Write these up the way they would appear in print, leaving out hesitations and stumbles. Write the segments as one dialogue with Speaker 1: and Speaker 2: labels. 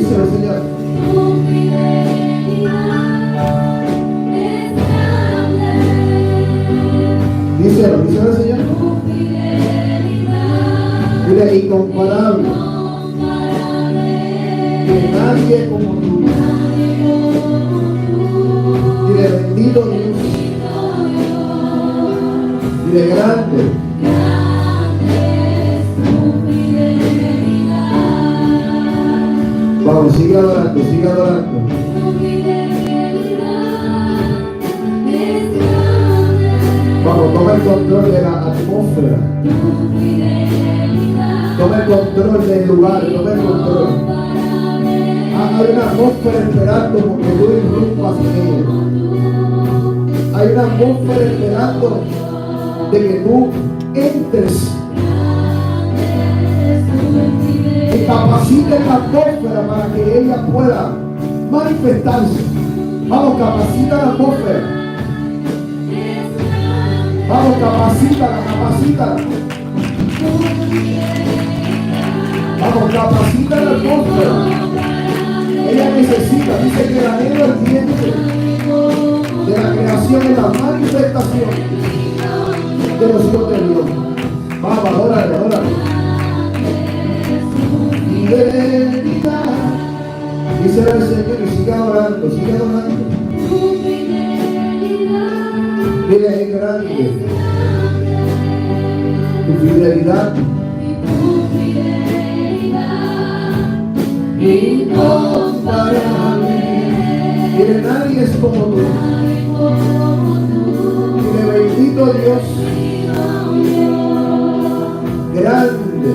Speaker 1: Díselo, Señor. Díselo, díselo, Señor. Dile, incomparable. Que nadie como tú. Dile, bendito Dios. Dile, grande. Vamos, sigue adorando, sigue adorando. Vamos, toma el control de la atmósfera. Toma el control del lugar, toma el control. Hay una atmósfera esperando porque tú irrumpas en ella. Hay una atmósfera esperando de que tú entres. Que capacite la atmósfera para que ella pueda manifestarse. Vamos, capacita la atmósfera. Vamos, capacítala, capacítala. Vamos, capacita la atmósfera. Ella necesita, dice que el anhelo ardiente de la creación es la manifestación de los hijos de Dios. Vamos, adórale, adórale. Fidelidad. Dice el Señor y sigue adorando, sigue adorando. Dile, es grande tu fidelidad, incomparable. Dile, nadie es como tú. Dile, bendito Dios, grande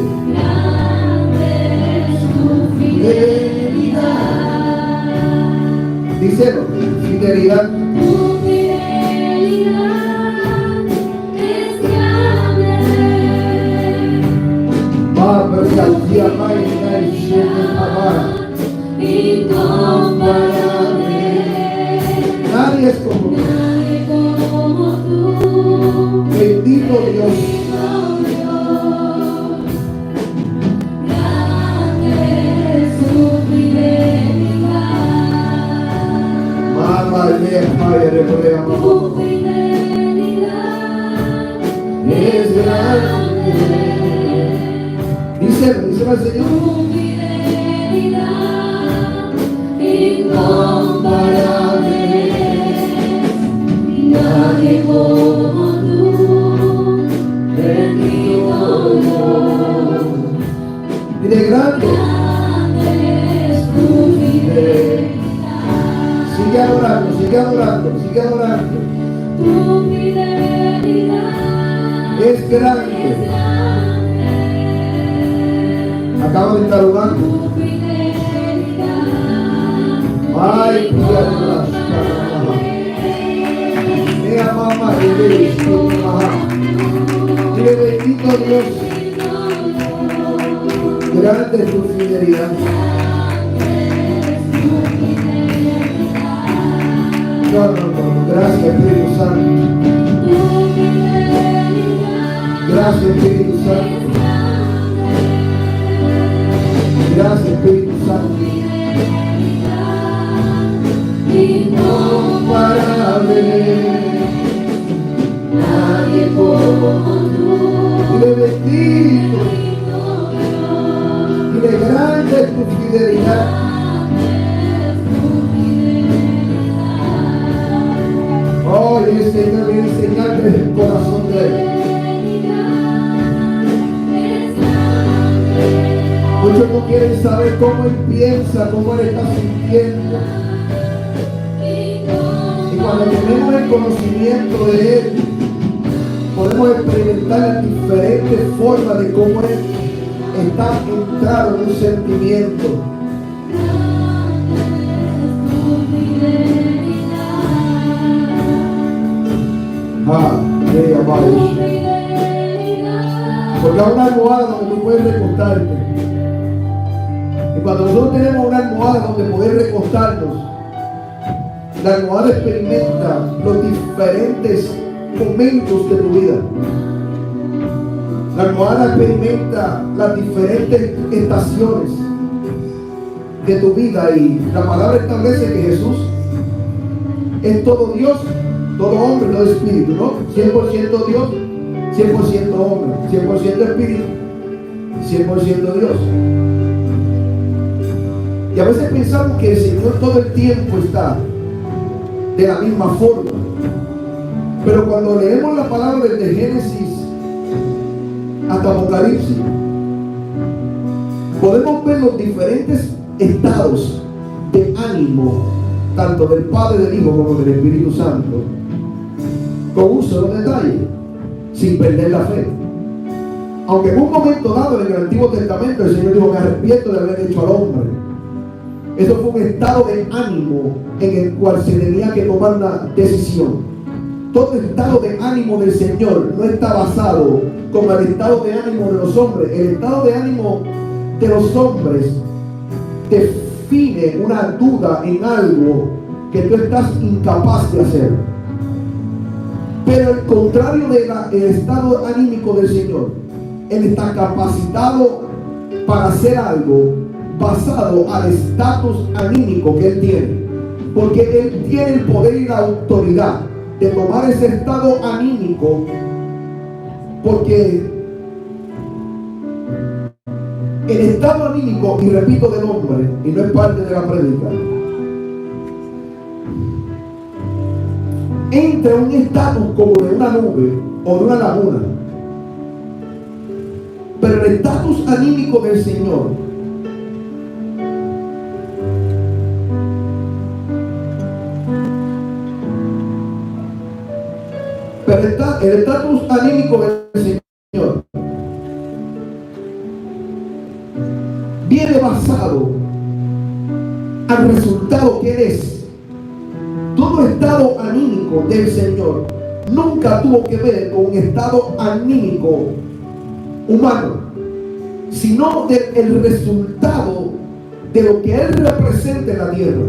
Speaker 1: fidelidad. Díselo, fidelidad. Incomparable. Nadie es como tú. Bendito Dios. Mamá, es grande. Díselo, díselo al Señor. Incomparable, nadie como tú, bendito Dios. Dile, grande es tu fidelidad. Sigue adorando, sigue adorando, sigue adorando. Tu fidelidad es grande. Acabo de estar orando. Ay, mamá, dile, bendito Dios, grande es tu fidelidad. No, gracias Espíritu Santo. Gracias Espíritu Santo. Gracias Espíritu Santo. Incomparable, nadie como tú. Dile, bendito, dile, grande es tu fidelidad. Oh, y el Señor viene a enseñarte el corazón de Él. Muchos no quieren saber cómo Él piensa, cómo Él está sintiendo. Cuando tenemos el conocimiento de Él, podemos experimentar las diferentes formas de cómo Él está entrado en un sentimiento. Porque hay una almohada donde tú puedes recostarte. Y cuando nosotros tenemos una almohada donde poder recostarnos, la almohada experimenta los diferentes momentos de tu vida. La almohada experimenta las diferentes estaciones. de tu vida. Y la palabra establece que Jesús es todo Dios, todo hombre, todo espíritu, ¿no? 100% Dios, 100% hombre, 100% espíritu, 100% Dios. Y a veces pensamos que el Señor todo el tiempo está de la misma forma. Pero cuando leemos la palabra desde Génesis hasta Apocalipsis, podemos ver los diferentes estados de ánimo, tanto del Padre, del Hijo, como del Espíritu Santo, con un solo detalle, sin perder la fe. Aunque en un momento dado en el Antiguo Testamento el Señor dijo: me arrepiento de haber hecho al hombre. Eso fue un estado de ánimo en el cual se tenía que tomar una decisión. Todo estado de ánimo del Señor no está basado como el estado de ánimo de los hombres. El estado de ánimo de los hombres define una duda en algo que tú estás incapaz de hacer. Pero el contrario del estado anímico del Señor, Él está capacitado para hacer algo basado al estatus anímico que Él tiene. Porque Él tiene el poder y la autoridad de tomar ese estado anímico, porque el estado anímico, y repito, del hombre, y no es parte de la prédica, entra en un estatus como de una nube o de una laguna. Pero el estatus anímico del Señor el estatus anímico del Señor viene basado al resultado que Él es. Todo estado anímico del Señor nunca tuvo que ver con un estado anímico humano, sino del resultado de lo que Él representa en la tierra.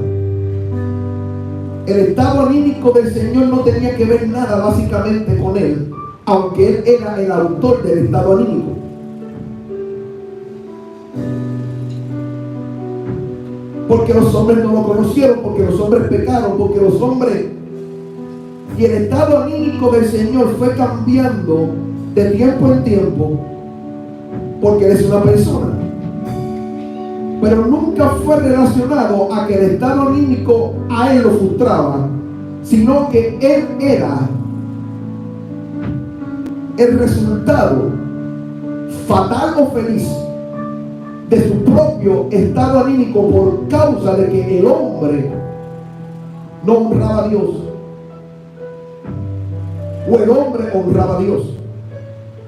Speaker 1: El estado anímico del Señor no tenía que ver nada básicamente con Él, aunque Él era el autor del estado anímico. Porque los hombres no lo conocieron, porque los hombres pecaron, porque los hombres... Y el estado anímico del Señor fue cambiando de tiempo en tiempo, porque Él es una persona. Pero nunca fue relacionado a que el estado anímico a Él lo frustraba, sino que Él era el resultado fatal o feliz de su propio estado anímico, por causa de que el hombre no honraba a Dios, o el hombre honraba a Dios.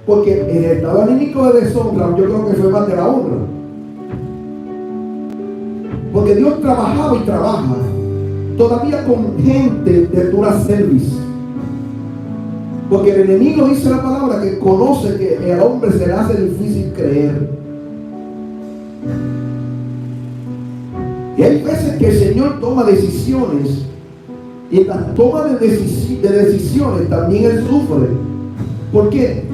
Speaker 1: Porque el estado anímico de deshonra, yo creo que fue más de la honra. Porque Dios trabajaba y trabaja todavía con gente de dura cerviz. Porque el enemigo, dice la palabra, que conoce que al hombre se le hace difícil creer. Y hay veces que el Señor toma decisiones, y en la toma de decisiones también Él sufre. ¿Por qué?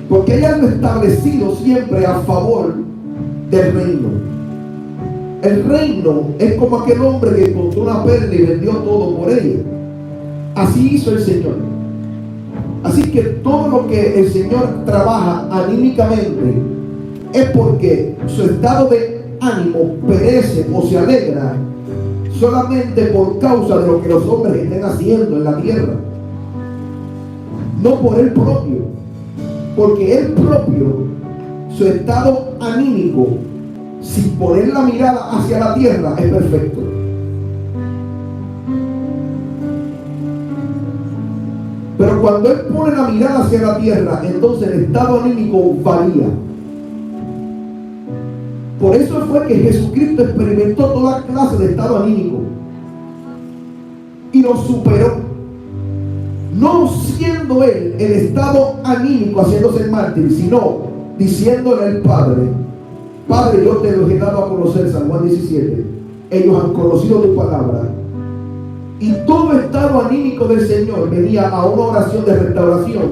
Speaker 1: Porque hay algo establecido siempre a favor del reino. El reino es como aquel hombre que encontró una perla y vendió todo por ella. Así hizo el Señor. Así que todo lo que el Señor trabaja anímicamente es porque su estado de ánimo perece o se alegra solamente por causa de lo que los hombres estén haciendo en la tierra, no por Él propio. Porque Él propio, su estado anímico, sin poner la mirada hacia la tierra, es perfecto. Pero cuando Él pone la mirada hacia la tierra, entonces el estado anímico varía. Por eso fue que Jesucristo experimentó toda clase de estado anímico y lo superó, no siendo Él el estado anímico haciéndose el mártir, sino diciéndole al Padre: Padre, yo te los he dado a conocer, San Juan 17, ellos han conocido tu palabra. Y todo estado anímico del Señor venía a una oración de restauración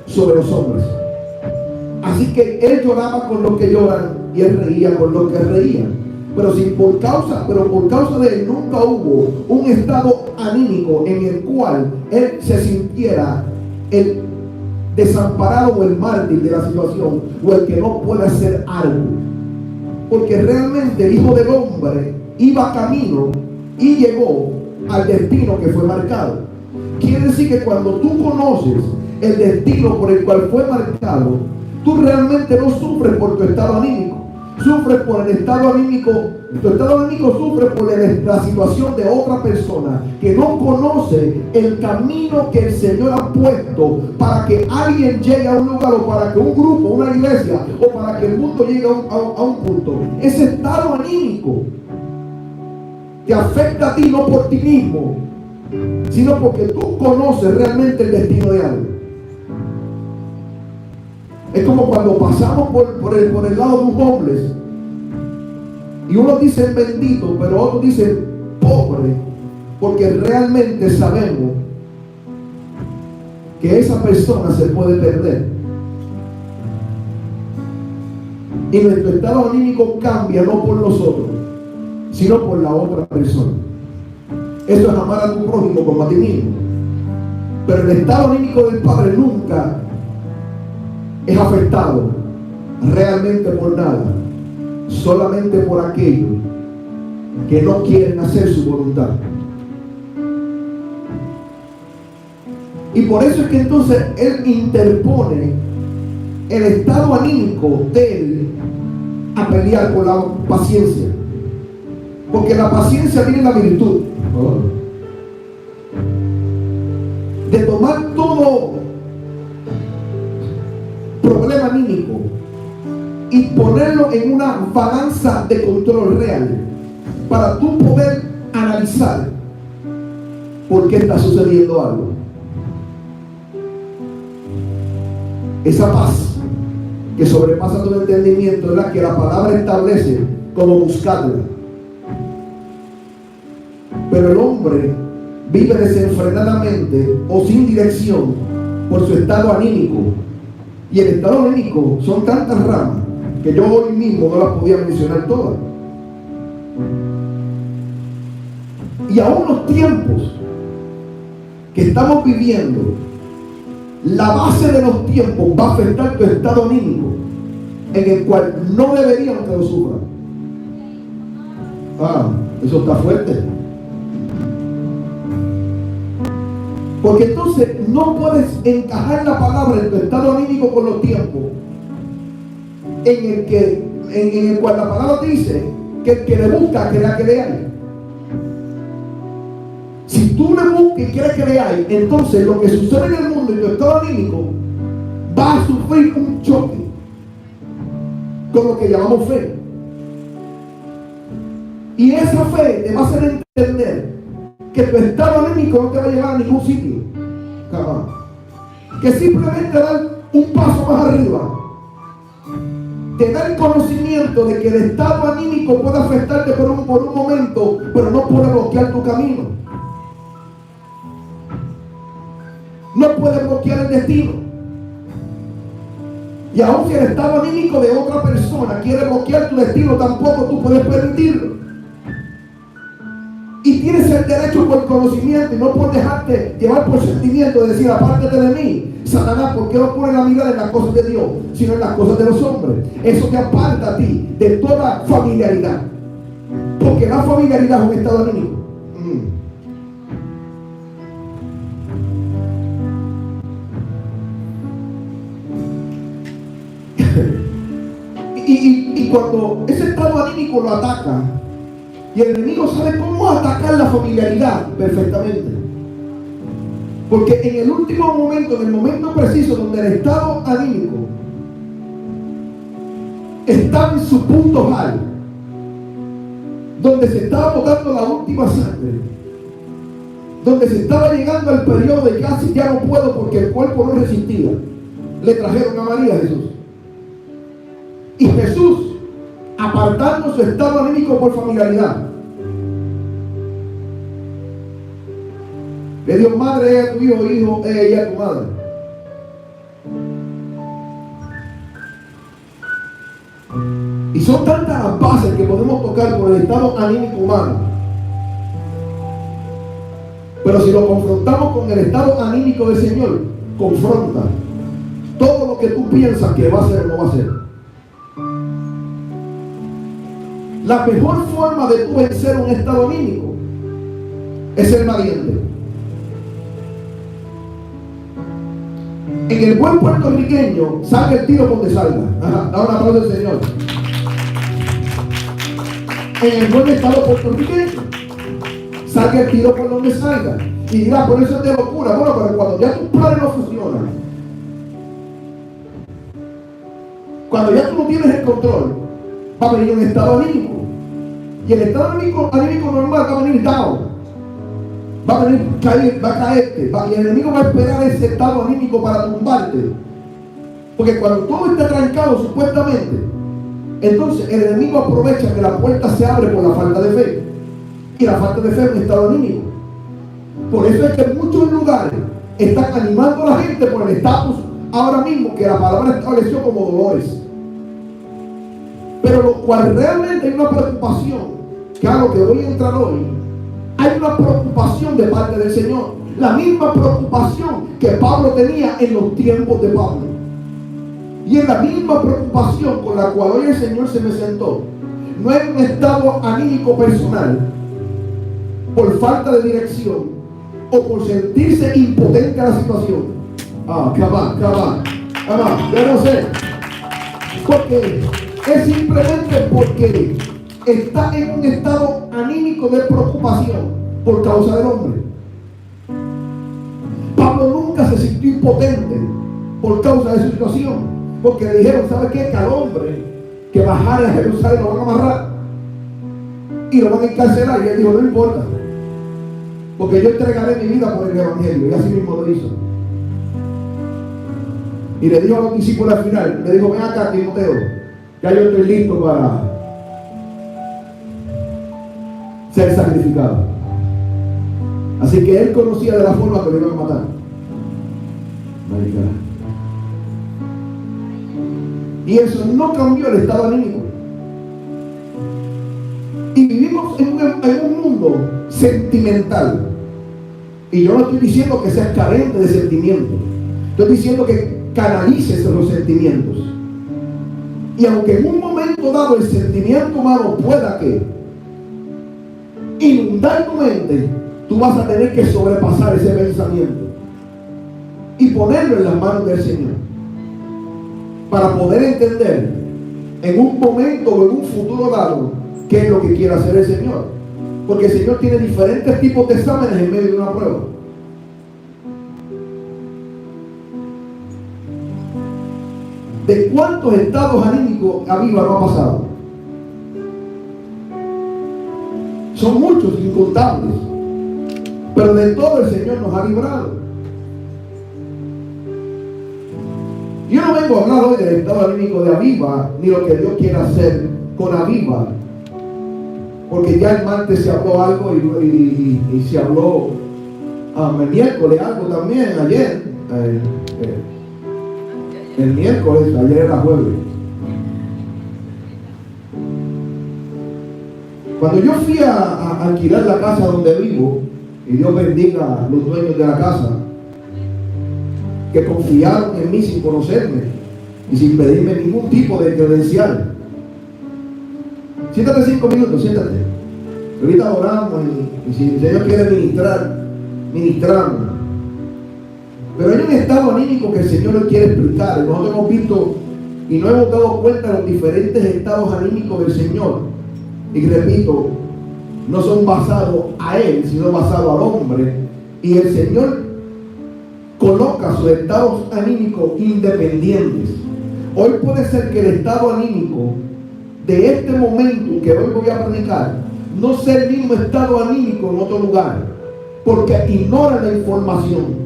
Speaker 1: sobre los hombres. Así que Él lloraba con los que lloran y Él reía con los que reían. Por causa de él nunca hubo un estado anímico en el cual él se sintiera el desamparado o el mártir de la situación, o el que no puede hacer algo. Porque realmente el Hijo del Hombre iba camino y llegó al destino que fue marcado. Quiere decir que cuando tú conoces el destino por el cual fue marcado, tú realmente no sufres por tu estado anímico. Sufres por el estado anímico. Tu estado anímico sufre por la situación de otra persona que no conoce el camino que el Señor ha puesto para que alguien llegue a un lugar, o para que un grupo, una iglesia, o para que el mundo llegue a un punto. Ese estado anímico te afecta a ti, no por ti mismo, sino porque tú conoces realmente el destino de algo. Es como cuando pasamos por el lado de un homeless y unos dicen bendito, pero otros dicen pobre, porque realmente sabemos que esa persona se puede perder. Y nuestro estado anímico cambia no por nosotros, sino por la otra persona. Eso es amar a tu prójimo como a ti mismo. Pero el estado anímico del Padre nunca es afectado realmente por nada, solamente por aquellos que no quieren hacer su voluntad. Y por eso es que entonces Él interpone el estado anímico de Él a pelear por la paciencia. Porque la paciencia tiene la virtud de tomar todo problema anímico y ponerlo en una balanza de control real, para tú poder analizar por qué está sucediendo algo. Esa paz que sobrepasa todo entendimiento es la que la palabra establece como buscarla. Pero el hombre vive desenfrenadamente o sin dirección por su estado anímico. Y el estado anímico son tantas ramas que yo hoy mismo no las podía mencionar todas. Y aún los tiempos que estamos viviendo, la base de los tiempos va a afectar tu estado anímico, en el cual no deberíamos que lo sufran. Eso está fuerte. Porque entonces no puedes encajar la palabra en tu estado anímico con los tiempos en el cual la palabra dice que el que le busca crea que le hay. Si tú le buscas y quieres que le hay, entonces lo que sucede en el mundo y tu estado anímico va a sufrir un choque con lo que llamamos fe. Y esa fe te va a hacer entender que tu estado anímico no te va a llevar a ningún sitio, jamás. Que simplemente dar un paso más arriba te da el conocimiento de que el estado anímico puede afectarte por un momento, pero no puede bloquear tu camino, no puede bloquear el destino. Y aun si el estado anímico de otra persona quiere bloquear tu destino, tampoco tú puedes permitirlo. Y tienes el derecho por conocimiento y no por dejarte llevar por sentimiento de decir, apártate de mí, Satanás, ¿por qué no pones la mirada en las cosas de Dios, sino en las cosas de los hombres? Eso te aparta a ti de toda familiaridad, porque la familiaridad es un estado anímico. Y cuando ese estado anímico lo ataca, y el enemigo sabe cómo atacar la familiaridad perfectamente. Porque en el último momento, en el momento preciso donde el estado anímico estaba en su punto high, donde se estaba botando la última sangre, donde se estaba llegando al periodo de casi ya no puedo porque el cuerpo no resistía, le trajeron a María a Jesús. Y Jesús, apartando su estado anímico por familiaridad, le dio madre, ella a tu hijo, hijo, ella a tu madre. Y son Son tantas las bases que podemos tocar por el estado anímico humano. Pero si lo confrontamos con el estado anímico del Señor, confronta todo lo que tú piensas que va a ser o no va a ser. La mejor forma de tú vencer un estado anímico es ser valiente. En el buen puertorriqueño, salga el tiro donde salga. Ajá, da un aplauso al Señor. En el buen estado puertorriqueño, salga el tiro por donde salga. Y dirá, por eso es de locura. Bueno, pero cuando ya tus planes no funcionan, cuando ya tú no tienes el control, va a venir un estado anímico. Y el estado anímico normal va a venir down. Va a venir va a caerte. Y el enemigo va a esperar ese estado anímico para tumbarte. Porque cuando todo está trancado supuestamente, entonces el enemigo aprovecha que la puerta se abre por la falta de fe. Y la falta de fe es un estado anímico. Por eso es que en muchos lugares están animando a la gente por el estatus ahora mismo que la palabra estableció como dolores. Pero lo cual realmente hay una preocupación, que a lo que voy a entrar hoy, hay una preocupación de parte del Señor. La misma preocupación que Pablo tenía en los tiempos de Pablo. Y es la misma preocupación con la cual hoy el Señor se me sentó. No es un estado anímico personal, por falta de dirección, o por sentirse impotente a la situación. Yo no sé. Porque es simplemente porque está en un estado anímico de preocupación por causa del hombre. Pablo nunca se sintió impotente por causa de su situación, porque le dijeron, ¿sabe qué? Que al hombre que bajara a Jerusalén lo van a amarrar y lo van a encarcelar. Y él dijo, no importa, porque yo entregaré mi vida por el evangelio. Y así mismo lo hizo. Y le dijo a los discípulos al final, le dijo, ven acá, Timoteo, ya yo estoy listo para ser sacrificado. Así que él conocía de la forma que lo iban a matar. Y eso no cambió el estado anímico. Y vivimos en un mundo sentimental. Y yo no estoy diciendo que seas carente de sentimientos. Estoy diciendo que canalices los sentimientos. Y aunque en un momento dado el sentimiento humano pueda que inundar tu mente, tú vas a tener que sobrepasar ese pensamiento y ponerlo en las manos del Señor para poder entender en un momento o en un futuro dado qué es lo que quiere hacer el Señor. Porque el Señor tiene diferentes tipos de exámenes en medio de una prueba. ¿De cuántos estados anímicos Aviva no ha pasado? Son muchos, incontables. Pero de todo el Señor nos ha librado. Yo no vengo a hablar hoy del estado anímico de Aviva, ni lo que Dios quiere hacer con Aviva. Porque ya el martes se habló algo y se habló el miércoles algo también, ayer. El miércoles, ayer era jueves. Cuando yo fui a alquilar la casa donde vivo, y Dios bendiga a los dueños de la casa, que confiaron en mí sin conocerme y sin pedirme ningún tipo de credencial. Siéntate 5 minutos, siéntate. Ahorita oramos y si el Señor quiere ministrar, ministramos. Pero hay un estado anímico que el Señor nos quiere explicar. Nosotros hemos visto y no hemos dado cuenta de los diferentes estados anímicos del Señor. Y repito, no son basados a Él, sino basados al hombre. Y el Señor coloca sus estados anímicos independientes. Hoy puede ser que el estado anímico de este momento que hoy voy a predicar no sea el mismo estado anímico en otro lugar, porque ignora la información.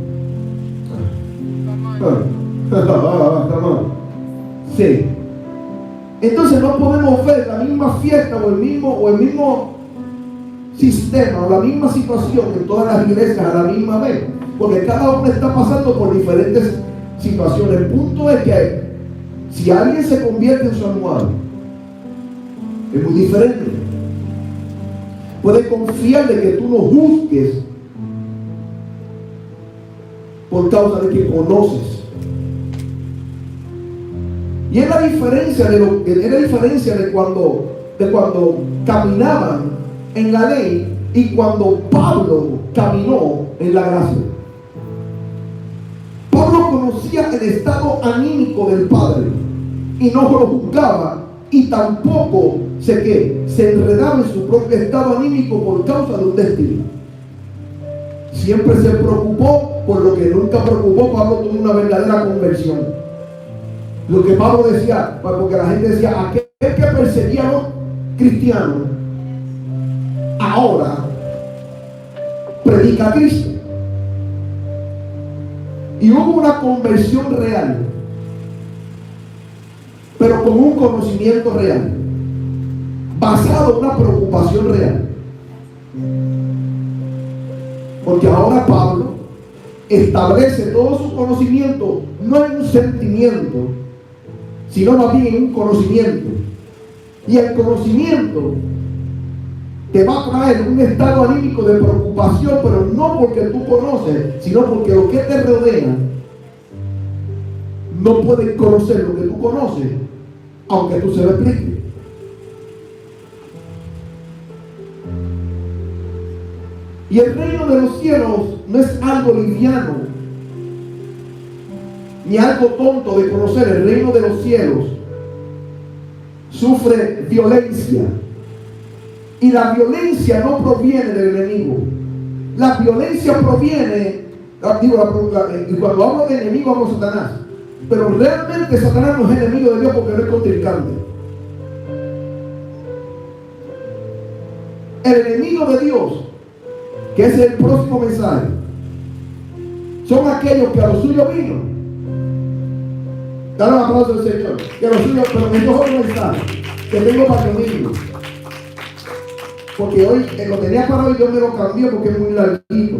Speaker 1: Sí. Entonces no podemos ver la misma fiesta o el mismo sistema o la misma situación en todas las iglesias a la misma vez, porque cada uno está pasando por diferentes situaciones. El punto es que si alguien se convierte en su almohada Es muy diferente. Puedes confiar de que tú no juzgues por causa de que conoces. Y es la diferencia de cuando caminaban en la ley y cuando Pablo caminó en la gracia. Pablo conocía el estado anímico del Padre y no lo juzgaba, y tampoco se enredaba en su propio estado anímico por causa de un destino. Siempre se preocupó por lo que nunca preocupó. Pablo tuvo una verdadera conversión. Lo que Pablo decía, porque la gente decía, aquel que perseguía a los cristianos ahora predica a Cristo. Y hubo una conversión real, pero con un conocimiento real, basado en una preocupación real. Porque ahora Pablo establece todo su conocimiento no en un sentimiento, sino más bien en un conocimiento. Y el conocimiento te va a traer un estado anímico de preocupación, pero no porque tú conoces, sino porque lo que te rodea no pueden conocer lo que tú conoces, aunque tú se lo expliques. Y el reino de los cielos no es algo liviano, ni algo tonto de conocer. El reino de los cielos sufre violencia. Y la violencia no proviene del enemigo. La violencia proviene, y cuando hablo de enemigo hablo de Satanás. Pero realmente Satanás no es enemigo de Dios porque no es contrincante. El enemigo de Dios, que es el próximo mensaje, son aquellos que a lo suyo vino. Dale un aplauso al Señor. Que a lo suyo, pero me dio otro mensaje que tengo para conmigo. Porque hoy lo tenía para hoy, yo me lo cambié porque es muy larguito.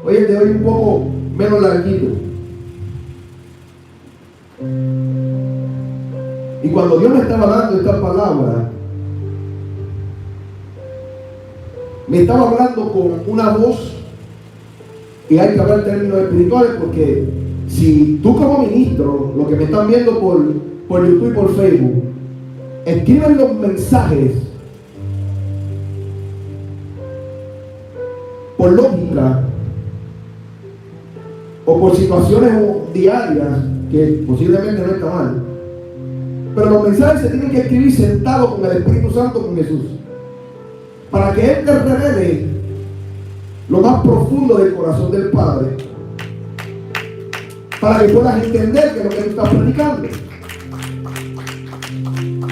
Speaker 1: Hoy el de hoy un poco menos larguito. Y cuando Dios me estaba dando esta palabra, me estaba hablando con una voz, y hay que hablar en términos espirituales, porque si tú como ministro, lo que me están viendo por YouTube y por Facebook, escriben los mensajes por lógica o por situaciones diarias, que posiblemente no está mal, pero los mensajes se tienen que escribir sentados con el Espíritu Santo, con Jesús, para que Él te revele lo más profundo del corazón del Padre, para que puedas entender que lo que Él está predicando,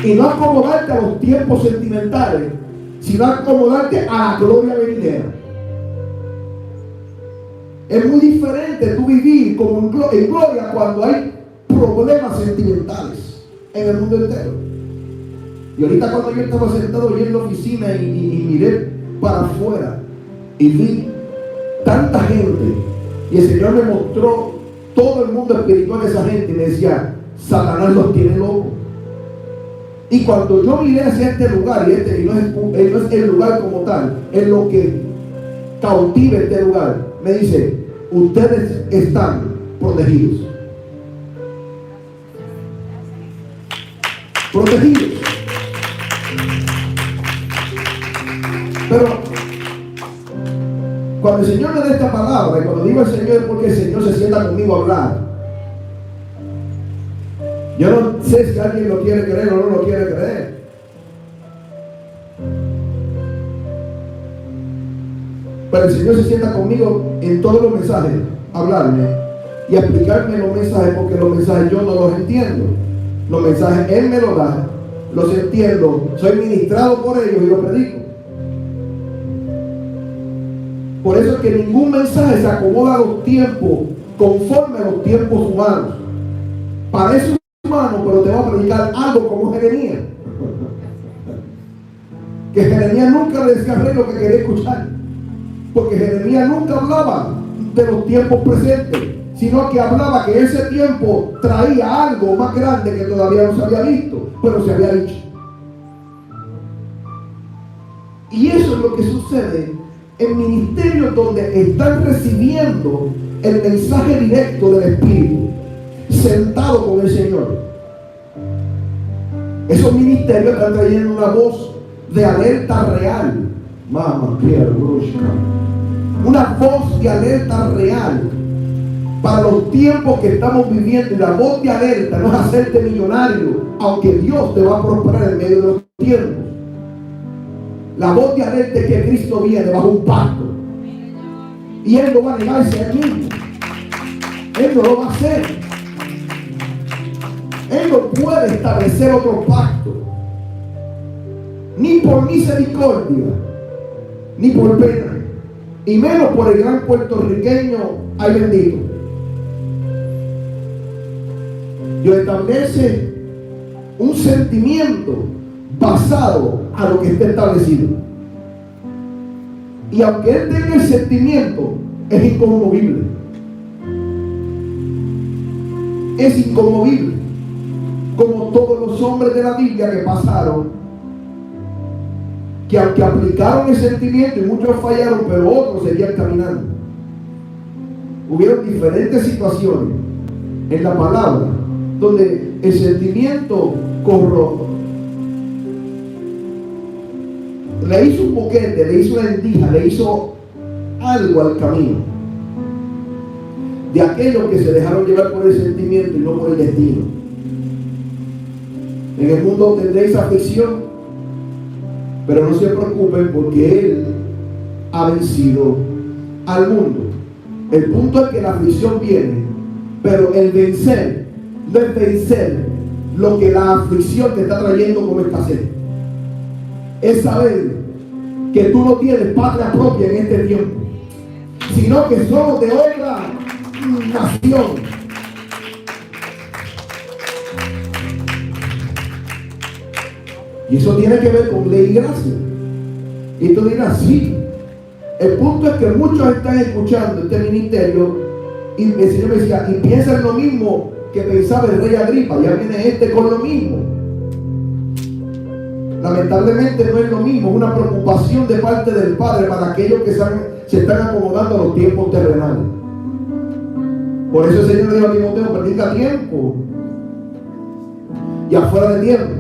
Speaker 1: y no acomodarte a los tiempos sentimentales, sino acomodarte a la gloria venidera. Es muy diferente tú vivir como en gloria cuando hay problemas sentimentales en el mundo entero. Y ahorita cuando yo estaba sentado en la oficina y miré para afuera y vi tanta gente, y el Señor me mostró todo el mundo espiritual de esa gente y me decía, Satanás los tiene locos. Y cuando yo miré hacia este lugar, y no es el lugar como tal, es lo que cautiva este lugar, me dice, ustedes están protegidos. Protegidos. Pero cuando el Señor me da esta palabra, y cuando digo al Señor es porque el Señor se sienta conmigo a hablar. Yo no sé si alguien lo quiere creer o no lo quiere creer. Pero el Señor se sienta conmigo en todos los mensajes, a hablarme y a explicarme los mensajes, porque los mensajes yo no los entiendo. Los mensajes Él me los da, los entiendo, soy ministrado por ellos y los predico. Por eso es que ningún mensaje se acomoda a los tiempos, conforme a los tiempos humanos. Parece humano, pero te va a predicar algo como Jeremías. Que Jeremías nunca le decía al rey lo que quería escuchar. Porque Jeremías nunca hablaba de los tiempos presentes, sino que hablaba que ese tiempo traía algo más grande que todavía no se había visto, pero se había dicho. Y eso es lo que sucede en ministerios donde están recibiendo el mensaje directo del Espíritu, sentado con el Señor. Esos ministerios están trayendo una voz de alerta real. Mamá, una voz de alerta real para los tiempos que estamos viviendo. Y la voz de alerta no es hacerte millonario, aunque Dios te va a prosperar en medio de los tiempos. La voz de alerta es que Cristo viene bajo un pacto, y Él no va a negarse a él mismo. Él no lo va a hacer. Él no puede establecer otro pacto, ni por misericordia, ni por pena, y menos por el gran puertorriqueño, ay bendito. Dios establece un sentimiento basado a lo que está establecido. Y aunque Él tenga el sentimiento, es inconmovible. Es inconmovible. Como todos los hombres de la Biblia que pasaron, que aunque aplicaron el sentimiento y muchos fallaron, pero otros seguían caminando. Hubieron diferentes situaciones en la palabra donde el sentimiento le hizo un boquete, le hizo una endija, le hizo algo al camino de aquellos que se dejaron llevar por el sentimiento y no por el destino. En el mundo tendréis aflicción, pero no se preocupen, porque Él ha vencido al mundo. El punto es que la aflicción viene, pero el vencer no es vencer lo que la aflicción te está trayendo como escasez. Es saber que tú no tienes patria propia en este tiempo, sino que somos de otra nación. Y eso tiene que ver con ley y gracia. Y tú dirás, sí. El punto es que muchos están escuchando este ministerio y el Señor me decía, y piensan lo mismo que pensaba el rey Agripa. Ya viene este con lo mismo. Lamentablemente no es lo mismo. Es una preocupación de parte del Padre para aquellos que se están acomodando a los tiempos terrenales. Por eso el Señor le dijo a Timoteo, predica a tiempo y afuera de tiempo.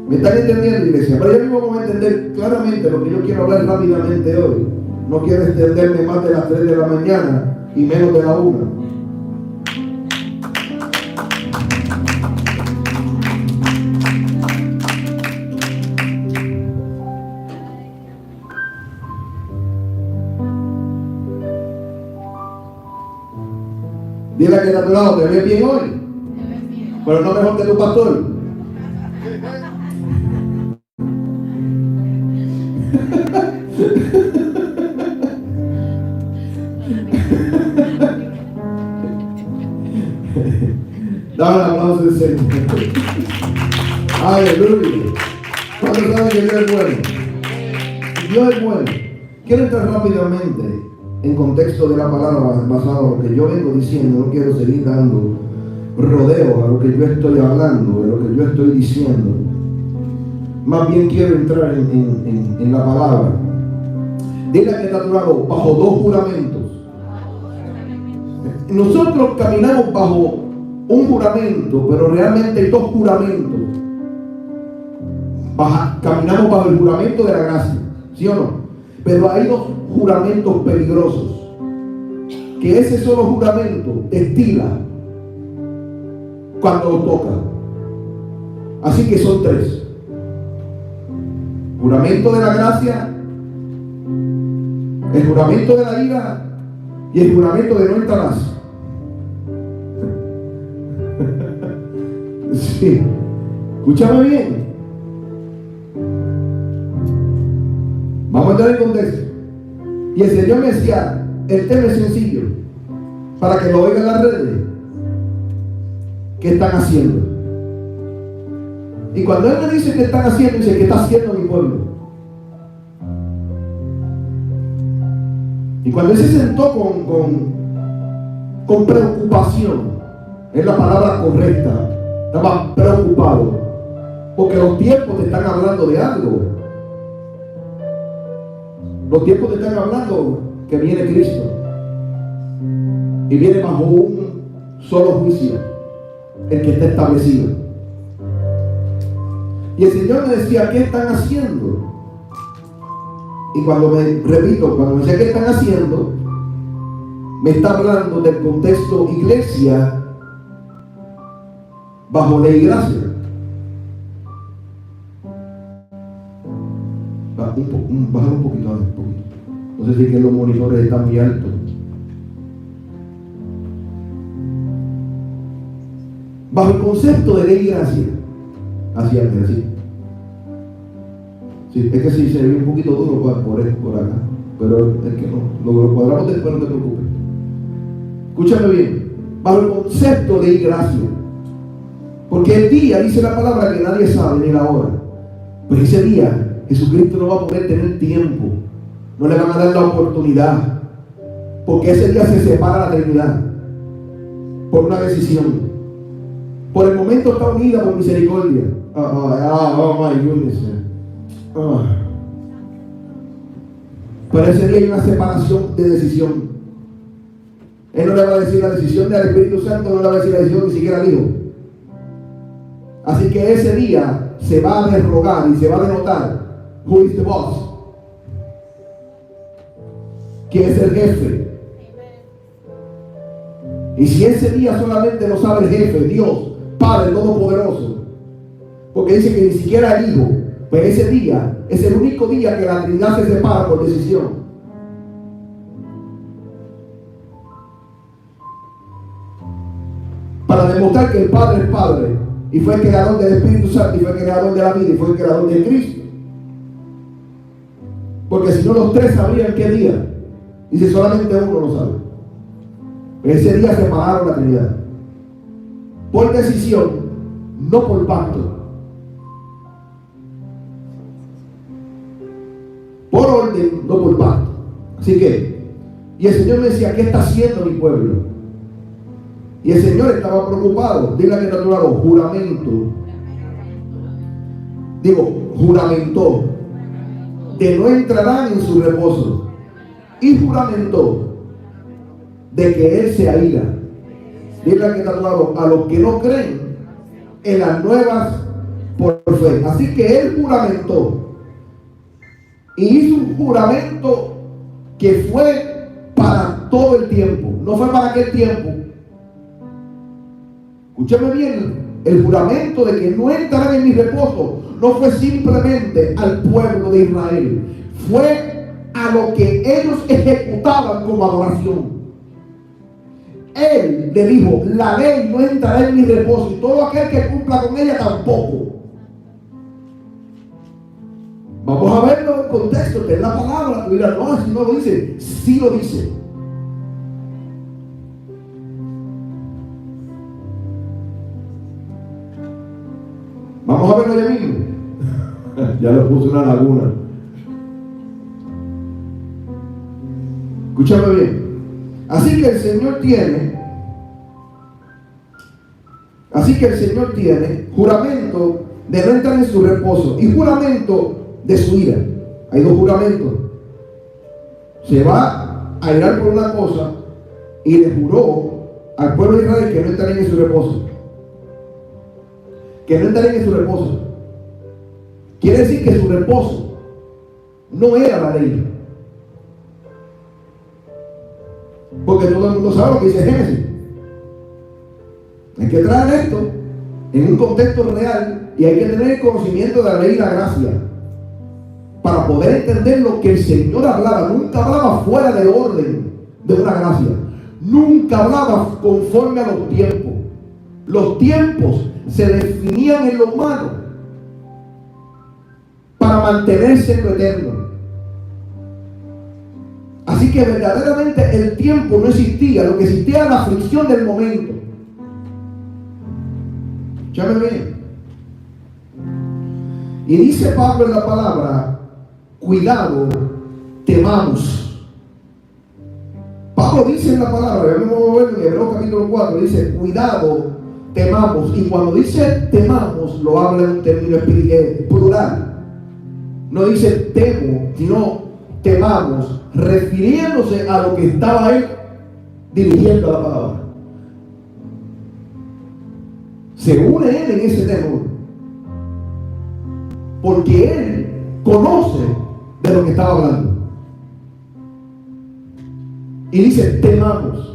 Speaker 1: ¿Me están entendiendo, iglesia? Pero yo mismo voy a entender claramente lo que yo quiero hablar rápidamente hoy. No quiero extenderme más de las 3 de la mañana y menos de la 1. Dile que está a tu lado, ¿te ves bien hoy? Pero no mejor que tu pastor. Dame un aplauso del Señor. Aleluya. ¿Cuántos saben que Dios es bueno? Dios es bueno. Quiero entrar rápidamente en contexto de la palabra basado en lo que yo vengo diciendo. No quiero seguir dando rodeos a lo que yo estoy hablando, a lo que yo estoy diciendo. Más bien quiero entrar en la palabra. Dile que está a tu lado, bajo 2 juramentos. Nosotros caminamos bajo un juramento, pero realmente hay 2 juramentos. Caminamos bajo el juramento de la gracia, ¿sí o no? Pero hay 2 juramentos peligrosos, que ese solo juramento estila cuando lo toca. Así que son 3: juramento de la gracia, el juramento de la ira y el juramento de no entrarás. Sí, escúchame bien. Vamos a entrar en contexto. Y el Señor me decía, el tema es sencillo, para que lo oigan las redes. ¿Qué están haciendo? Y cuando Él me dice qué están haciendo, dice, ¿qué está haciendo mi pueblo? Y cuando Él se sentó con preocupación, es la palabra correcta, estaba preocupado. Porque los tiempos te están hablando de algo. Los tiempos te están hablando que viene Cristo. Y viene bajo un solo juicio, el que está establecido. Y el Señor me decía, ¿qué están haciendo? Y cuando me decía ¿qué están haciendo? Me está hablando del contexto iglesia bajo ley y gracia. Baja un poquito. No sé si es que los monitores están muy altos. Bajo el concepto de ley y gracia. Así. Sí, es que sí, se ve un poquito duro por acá. Pero es que no. Lo cuadramos después, no te preocupes. Escúchame bien. Bajo el concepto de ley y gracia. Porque el día, dice la palabra, que nadie sabe ni la hora. Pues ese día Jesucristo no va a poder tener tiempo. No le van a dar la oportunidad. Porque ese día se separa la Trinidad. Por una decisión. Por el momento está unida por misericordia. Oh my goodness. Pero ese día hay una separación de decisión. Él no le va a decir la decisión del Espíritu Santo, no le va a decir la decisión ni siquiera al Hijo. Así que ese día se va a derrogar y se va a denotar who is the boss. ¿Quién es el jefe? Y si ese día solamente lo sabe el jefe, Dios, Padre Todopoderoso, porque dice que ni siquiera el Hijo, pues ese día es el único día que la Trinidad se separa por decisión. Para demostrar que el Padre es Padre y fue el creador del Espíritu Santo y fue el creador de la vida y fue el creador de Cristo. Porque si no, los tres sabrían qué día. Dice, solamente uno lo sabe. Ese día separaron la Trinidad. Por decisión, no por pacto. Por orden, no por pacto. Así que, y el Señor me decía, ¿qué está haciendo mi pueblo? Y el Señor estaba preocupado. Dile que está a tu lado, juramento. Digo, juramentó de no entrarán en su reposo. Y juramentó de que Él se aira. Dile que está a tu lado, a los que no creen en las nuevas por fe. Así que Él juramentó. Y hizo un juramento que fue para todo el tiempo. No fue para aquel tiempo. Escúchame bien, el juramento de que no entrarán en mi reposo no fue simplemente al pueblo de Israel, fue a lo que ellos ejecutaban como adoración. Él le dijo, la ley no entrará en mi reposo y todo aquel que cumpla con ella tampoco. Vamos a verlo en contexto, que es la palabra. Tú dirás, no, si no lo dice, sí lo dice. Vamos a verlo ya mismo. Ya lo puse una laguna. Escúchame bien. Así que el Señor tiene juramento de no entrar en su reposo y juramento de su ira. Hay dos juramentos. Se va a irar por una cosa y le juró al pueblo de Israel que no entrarían en su reposo. Que no entrarían en su reposo. Quiere decir que su reposo no era la ley. Porque todo el mundo sabe lo que dice Génesis. Hay que traer esto en un contexto real y hay que tener el conocimiento de la ley y la gracia para poder entender lo que el Señor hablaba. Nunca hablaba fuera del orden de una gracia. Nunca hablaba conforme a los tiempos. Los tiempos se definían en lo humano para mantenerse en lo eterno. Así que verdaderamente el tiempo no existía. Lo que existía era la aflicción del momento. Escúchame bien. Y dice Pablo en la palabra, cuidado, temamos. Pablo dice en la palabra, vamos a verlo en Hebreos capítulo 4, dice, cuidado, temamos. Y cuando dice temamos, lo habla en un término plural. No dice temo, sino temamos, refiriéndose a lo que estaba él dirigiendo la palabra. Se une él en ese temor, porque él conoce de lo que estaba hablando. Y dice temamos.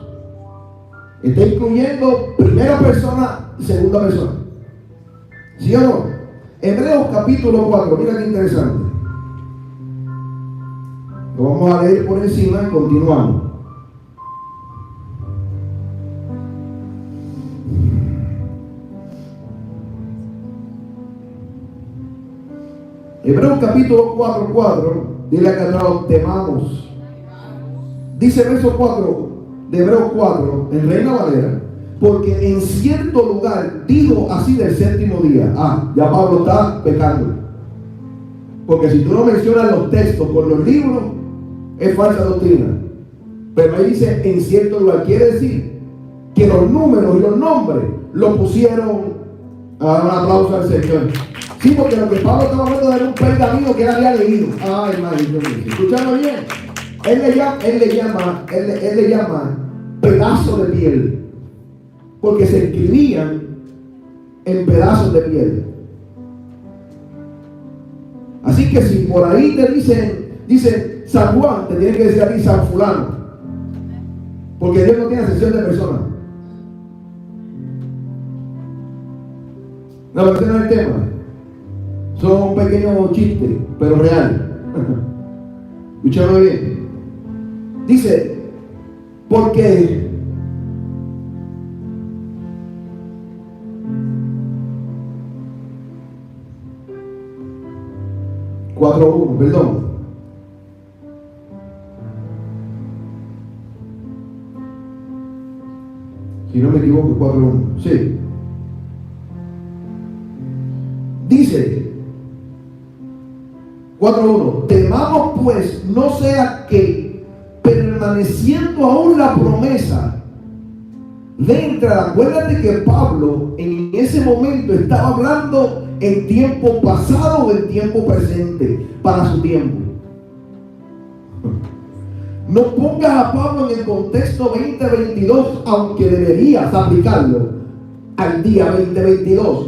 Speaker 1: Está incluyendo primera persona y segunda persona. ¿Sí o no? Hebreos capítulo 4, mira qué interesante. Lo vamos a leer por encima y continuamos. Hebreos capítulo 4, dile acá atrás, temamos. Dice verso 4 de Hebreos 4, en Reina Valera, porque en cierto lugar dijo así del séptimo día. Ya Pablo está pecando. Porque si tú no mencionas los textos con los libros, es falsa doctrina. Pero ahí dice en cierto lugar, quiere decir que los números y los nombres los pusieron. Un aplauso al Señor. Sí, porque lo que Pablo estaba hablando era un pergamino que él había leído. Ay, madre Dios mío. ¿Escuchando bien? Él le llama pedazos de piel, porque se escribían en pedazos de piel. Así que si por ahí te dicen San Juan, te tienen que decir a ti San Fulano, porque Dios no tiene acepción de personas. No, pero ese no es el tema. Son un pequeño chiste, pero real. Escúchame bien. Dice, porque perdón. Si no me equivoco, 4:1. Sí. Dice 4:1, temamos pues no sea que permaneciendo aún la promesa de entrar. Acuérdate que Pablo en ese momento estaba hablando en tiempo pasado o en tiempo presente para su tiempo. No pongas a Pablo en el contexto 2022, aunque deberías aplicarlo al día 2022,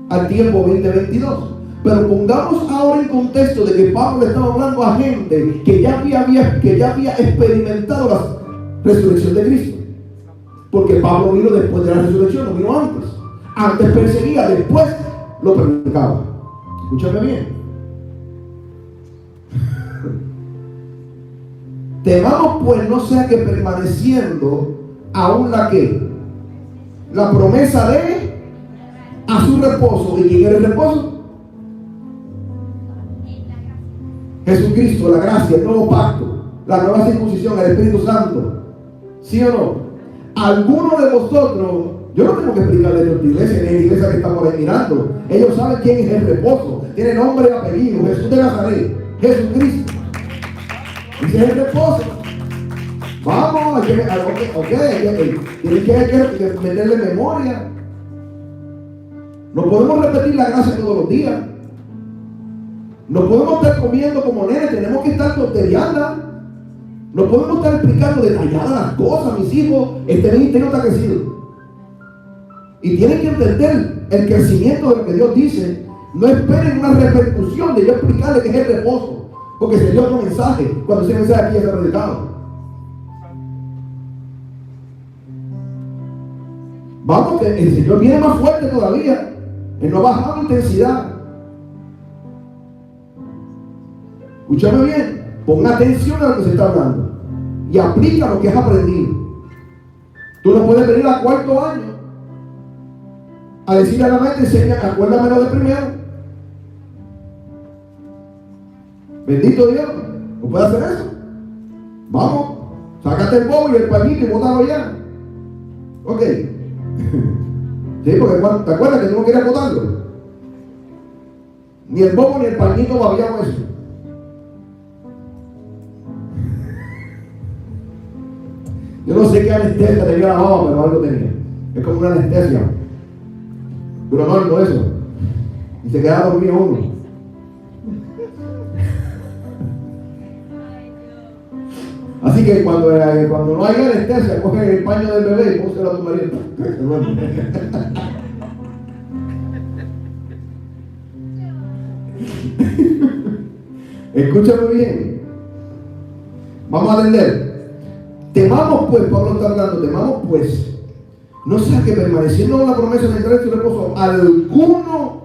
Speaker 1: al tiempo 2022. Pero pongamos ahora en contexto de que Pablo le estaba hablando a gente que ya había experimentado la resurrección de Cristo. Porque Pablo vino después de la resurrección, no vino antes. Antes perseguía, después lo predicaba. Escúchame bien. Temamos pues no sea que permaneciendo aún la promesa de a su reposo. ¿Y quién era el reposo? Jesucristo, la gracia, el nuevo pacto, la nueva circuncisión, el Espíritu Santo. ¿Sí o no? Algunos de vosotros, yo no tengo que explicarle de esta iglesia, ni la iglesia que estamos ahí mirando. Ellos saben quién es el reposo. Tiene nombre y apellido. Jesús de Nazaret, Jesucristo. Ese es el reposo. Vamos, tienen que meterle memoria. No podemos repetir la gracia todos los días. No podemos estar comiendo como nenes, tenemos que estar tontereando. No podemos estar explicando detalladas las cosas. Mis hijos, este ministerio está crecido. Y tienen que entender el crecimiento de lo que Dios dice. No esperen una repercusión de yo explicarle que es el reposo, porque se dio otro mensaje cuando ese mensaje aquí ya está predicado. Vamos, que el Señor viene más fuerte todavía. Él no ha bajado intensidad. Escúchame bien, pon atención a lo que se está hablando y aplica lo que has aprendido. Tú no puedes venir al cuarto año a decirle a la mente, acuérdame lo de primero. Bendito Dios, no puedes hacer eso. Vamos, sácate el bobo y el pañito y bótalo ya. Ok. Sí, porque ¿te acuerdas que tú no querías botarlo? Ni el bobo ni el pañito babiamos eso. Yo no sé qué anestesia tenía la mamá, pero algo tenía. Es como una anestesia. Pero no eso. Y se queda dormido uno. Así que cuando no hay anestesia, coge el paño del bebé y pónselo a tu marido. Escúchame bien. Vamos a atender. Temamos pues, Pablo está hablando, temamos pues, no sea que permaneciendo en la promesa de entrar en su reposo, alguno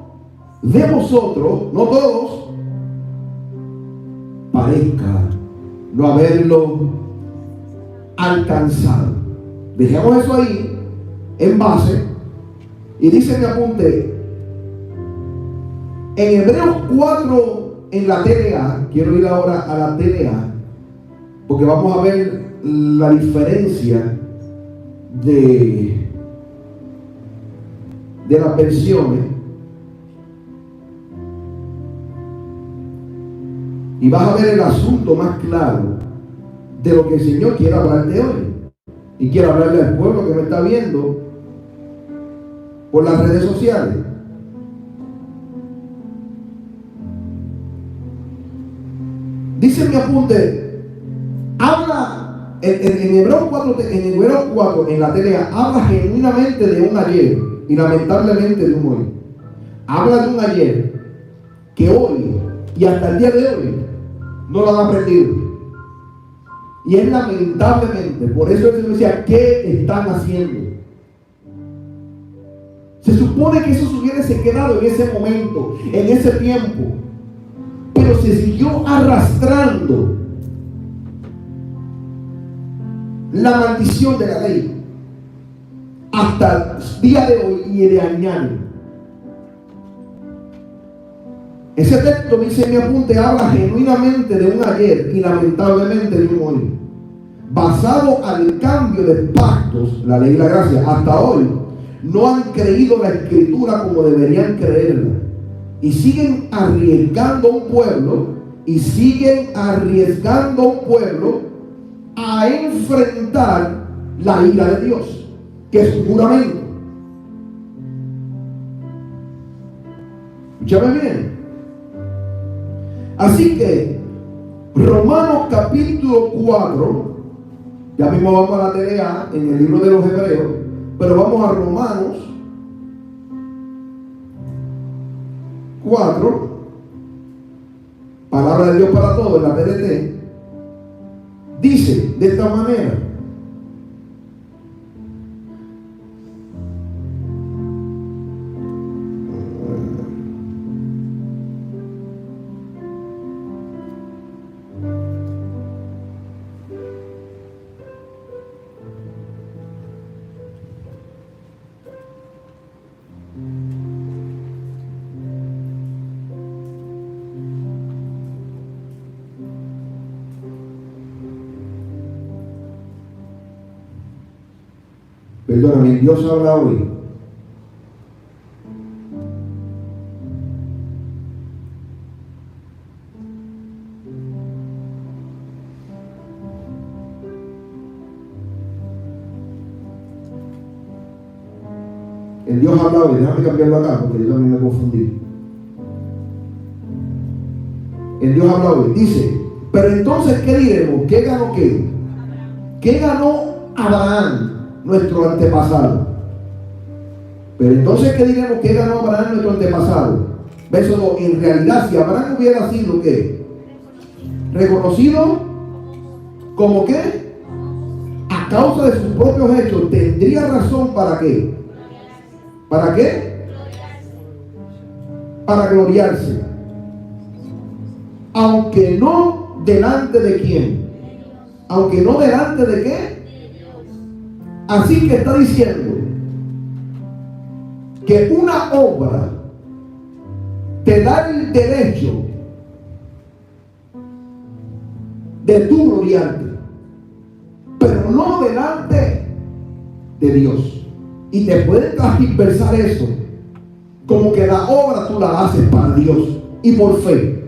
Speaker 1: de vosotros, no todos, parezca no haberlo alcanzado. Dejemos eso ahí en base y dice mi apunte en Hebreos 4 en la TDA. Quiero ir ahora a la TDA porque vamos a ver la diferencia de las versiones. Y vas a ver el asunto más claro de lo que el Señor quiere hablarte hoy. Y quiere hablarle al pueblo que me está viendo por las redes sociales. Dice mi apunte, habla en Hebreos 4, en la TLA, habla genuinamente de un ayer y lamentablemente de un hoy. Habla de un ayer que hoy y hasta el día de hoy no lo han aprendido. Y es lamentablemente, por eso el Señor decía, ¿qué están haciendo? Se supone que eso se hubiese quedado en ese momento, en ese tiempo, pero se siguió arrastrando la maldición de la ley hasta el día de hoy y de año. Ese texto, dice mi apunte, habla genuinamente de un ayer y lamentablemente de un hoy. Basado al cambio de pactos, la ley y la gracia, hasta hoy, no han creído la Escritura como deberían creerla. Y siguen arriesgando un pueblo, a enfrentar la ira de Dios, que es un juramento. Escúchame bien. Así que Romanos capítulo 4, ya mismo vamos a la TLA en el libro de los Hebreos, pero vamos a Romanos 4, palabra de Dios para todos, en la TDT, dice de esta manera: perdóname, Dios habla hoy. El Dios habla hoy, déjame cambiarlo acá porque yo también me confundí. El Dios habla hoy, dice, pero entonces, ¿qué diremos? ¿Qué ganó qué? ¿Qué ganó Abraham, nuestro antepasado? Pero entonces, ¿qué diremos? ¿Qué ganó Abraham, nuestro antepasado? Verso 2, en realidad, si Abraham hubiera sido, ¿qué? Reconocido como ¿qué? A causa de sus propios hechos, tendría razón para ¿qué? ¿Para qué? Para gloriarse. Aunque no delante de quién. Aunque no delante de qué. Así que está diciendo que una obra te da el derecho de tú gloriarte, pero no delante de Dios. Y te pueden transversar eso como que la obra tú la haces para Dios y por fe,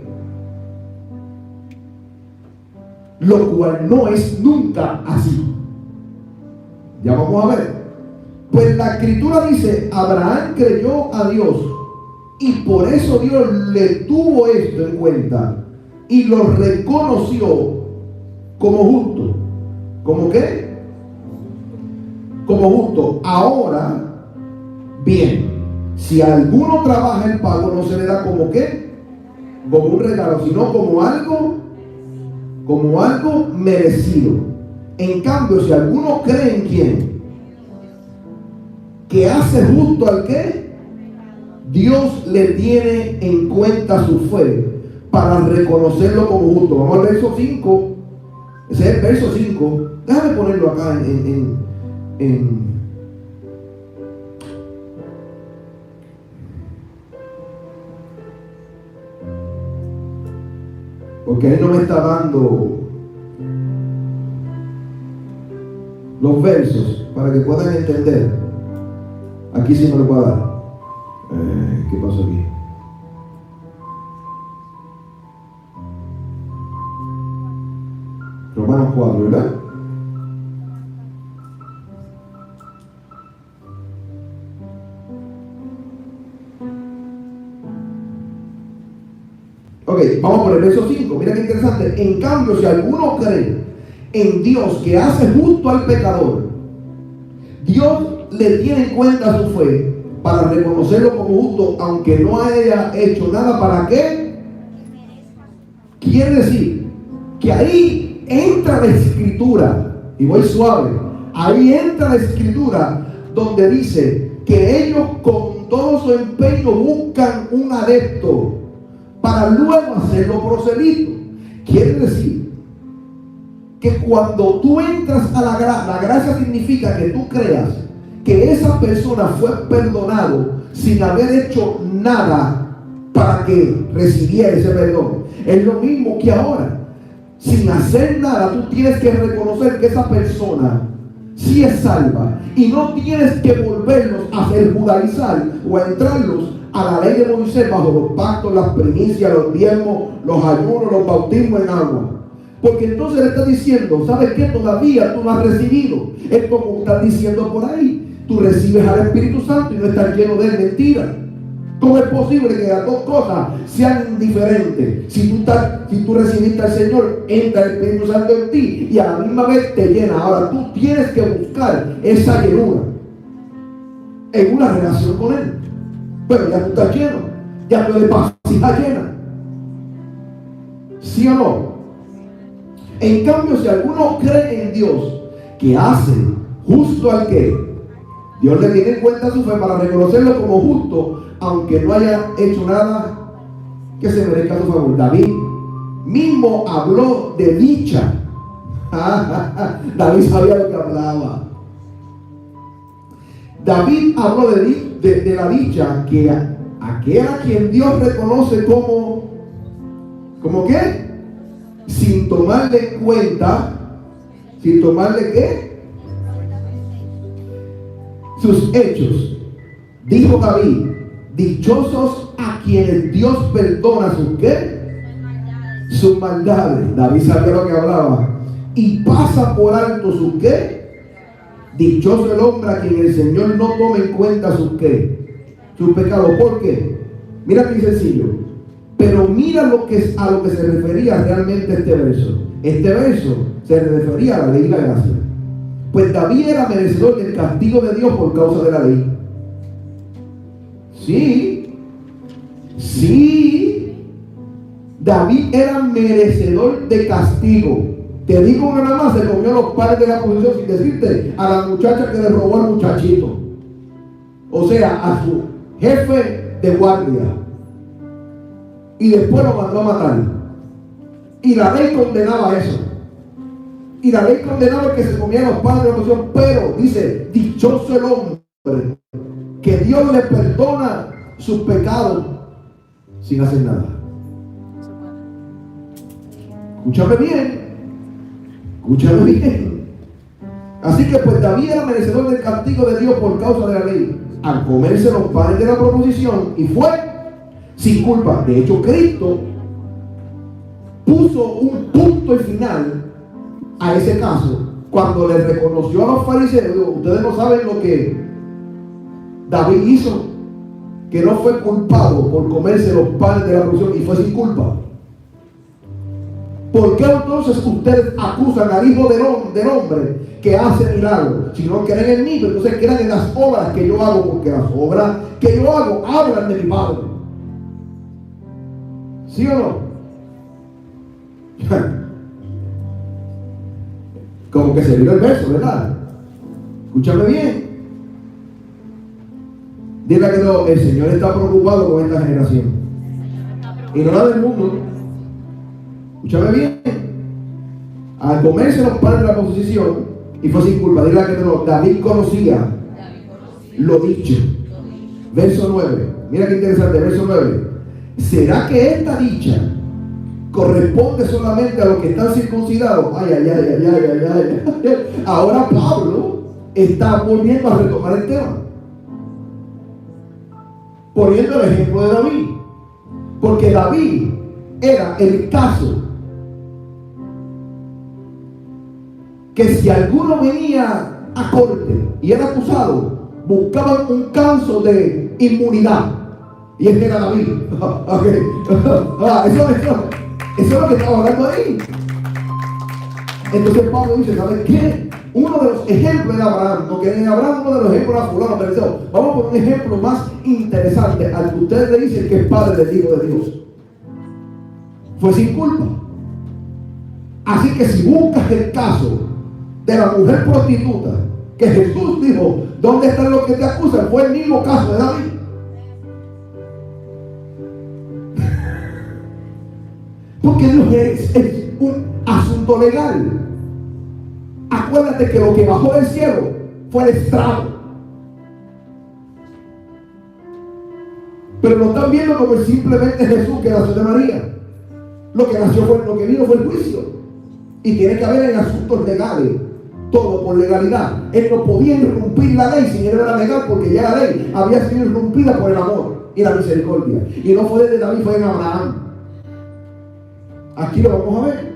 Speaker 1: lo cual no es nunca así. Ya vamos a ver. Pues la escritura dice, Abraham creyó a Dios y por eso Dios le tuvo esto en cuenta y lo reconoció como justo. ¿Cómo qué? Como justo. Ahora, bien, si alguno trabaja el pago, no se le da como qué, como un regalo, sino como algo merecido. En cambio, si alguno cree en quién, que hace justo al que, Dios le tiene en cuenta su fe para reconocerlo como justo. Vamos al verso 5. Ese es el verso 5. Déjame ponerlo acá porque él no me está dando los versos para que puedan entender. Aquí sí me lo puedo dar. ¿Qué pasó aquí? Romanos 4, ¿verdad? Ok, vamos por el verso 5. Mira qué interesante. En cambio, si alguno cree en Dios que hace justo al pecador, Dios le tiene en cuenta su fe para reconocerlo como justo, aunque no haya hecho nada. ¿Para qué? Quiere decir que ahí entra la escritura, y voy suave, ahí entra la escritura donde dice que ellos con todo su empeño buscan un adepto para luego hacerlo prosélito. Quiere decir que cuando tú entras a la gracia significa que tú creas que esa persona fue perdonado sin haber hecho nada para que recibiera ese perdón. Es lo mismo que ahora. Sin hacer nada, tú tienes que reconocer que esa persona sí es salva y no tienes que volverlos a hacer judaizar o a entrarlos a la ley de Moisés bajo los pactos, las primicias, los diezmos, los ayunos, los bautismos en agua. Porque entonces le está diciendo, ¿sabes qué? Todavía tú no has recibido. Es como están diciendo por ahí. Tú recibes al Espíritu Santo y no estás lleno de mentiras. ¿Cómo es posible que las dos cosas sean indiferentes? Si tú recibiste al Señor, entra el Espíritu Santo en ti y a la misma vez te llena. Ahora tú tienes que buscar esa llenura en una relación con Él. Pero ya tú estás lleno, ya tu vasija llena. ¿Sí o no? En cambio, si alguno cree en Dios, que hace justo al que, Dios le tiene en cuenta su fe para reconocerlo como justo, aunque no haya hecho nada que se merezca su favor. David mismo habló de dicha. David sabía lo que hablaba. David habló de la dicha que aquel a quien Dios reconoce como ¿qué? Sin tomarle cuenta, sin tomarle ¿qué? Sus hechos. Dijo David, dichosos a quienes Dios perdona sus ¿qué? Sus maldades. David sabía lo que hablaba. Y pasa por alto sus ¿qué? Dichoso el hombre a quien el Señor no tome en cuenta sus ¿qué? Sus pecados. ¿Por qué? Mira qué sencillo. Pero mira a lo que se refería realmente este verso. Este verso se refería a la ley y la gracia. Pues David era merecedor del castigo de Dios por causa de la ley. Sí. David era merecedor de castigo. Te digo una nada más, se comió los padres de la posición sin decirte a la muchacha que le robó al muchachito. O sea, a su jefe de guardia. Y después lo mandó a matar. Y la ley condenaba eso. Y la ley condenaba que se comieran los padres de la posición. Pero dice, dichoso el hombre que Dios le perdona sus pecados sin hacer nada. Escúchame bien. Así que pues David era merecedor del castigo de Dios por causa de la ley, al comerse los panes de la proposición, y fue sin culpa. De hecho, Cristo puso un punto y final a ese caso cuando le reconoció a los fariseos. Ustedes no saben David hizo, que no fue culpado por comerse los panes de la porción y fue sin culpa. ¿Por qué entonces ustedes acusan al Hijo del Hombre que hace milagros? Si no creen en mí, pero entonces creen en las obras que yo hago, porque las obras que yo hago hablan de mi Padre. ¿Sí o no? Como que se vio el verso, ¿verdad? Escúchame bien. Dile que no, el Señor está preocupado con esta generación. Y no la del mundo. Escúchame bien. Al comerse los panes de la posición y fue sin culpa. Dile que no, David conocía lo dicho. Verso 9. Mira qué interesante, verso 9. ¿Será que esta dicha corresponde solamente a los que están circuncidados? Ay. Ahora Pablo está volviendo a retomar el tema, poniendo el ejemplo de David, porque David era el caso que si alguno venía a corte y era acusado, buscaban un caso de inmunidad, y este era David. Okay. Eso es lo que estaba hablando ahí. Entonces Pablo dice, ¿sabes qué? Uno de los ejemplos de Abraham, porque en Abraham uno de los ejemplos era fulano, pero vamos por un ejemplo más interesante al que ustedes le dicen que es padre del Hijo de Dios. Fue sin culpa. Así que si buscas el caso de la mujer prostituta, que Jesús dijo, ¿dónde están los que te acusan? Fue el mismo caso de David. Porque Dios es un asunto legal. Acuérdate que lo que bajó del cielo fue el estrago. Pero no están viendo como simplemente Jesús que nació de María. Lo que vino fue el juicio. Y tiene que haber en asuntos legales. Todo por legalidad. Él no podía irrumpir la ley si él era legal, porque ya la ley había sido irrumpida por el amor y la misericordia. Y no fue desde David, fue en Abraham. Aquí lo vamos a ver.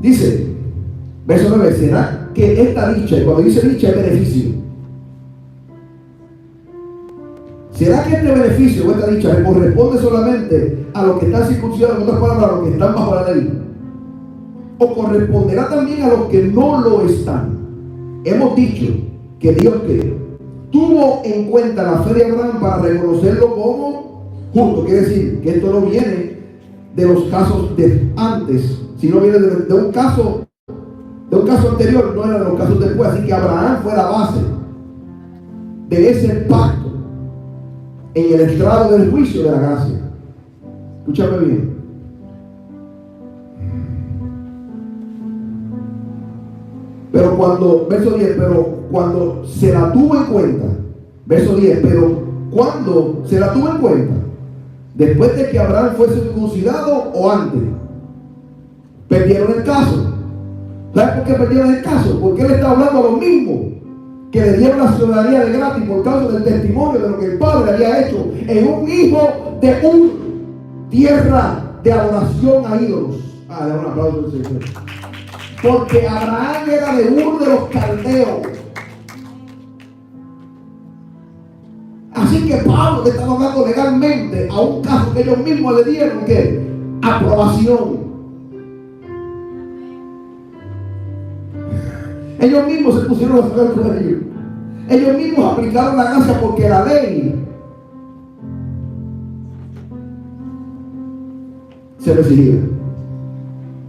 Speaker 1: Dice, verso 9, ¿será que esta dicha, y cuando dice dicha es beneficio? ¿Será que este beneficio o esta dicha le corresponde solamente a los que están circuncidados, en otras palabras, a los que están bajo la ley? ¿O corresponderá también a los que no lo están? Hemos dicho que Dios tuvo en cuenta la fe de Abraham para reconocerlo como justo. Quiere decir que esto no viene de los casos de antes, sino viene de un caso anterior, no era de los casos después. Así que Abraham fue la base de ese pacto en el estrado del juicio de la gracia. Escúchame bien. Pero verso 10, pero cuando se la tuvo en cuenta, verso 10, pero cuando se la tuvo en cuenta, después de que Abraham fue circuncidado o antes, perdieron el caso. ¿Sabes por qué perdieron el caso? Porque él está hablando a los mismos que le dieron la ciudadanía de gratis por causa del testimonio de lo que el Padre había hecho en un hijo de tierra de adoración a ídolos. Dale un aplauso al Señor. Porque Abraham era de de los caldeos. Así que Pablo le estaba hablando legalmente a un caso que ellos mismos le dieron que aprobación. Ellos mismos se pusieron a sacar por ellos. Ellos mismos aplicaron la gracia porque la ley se recibía.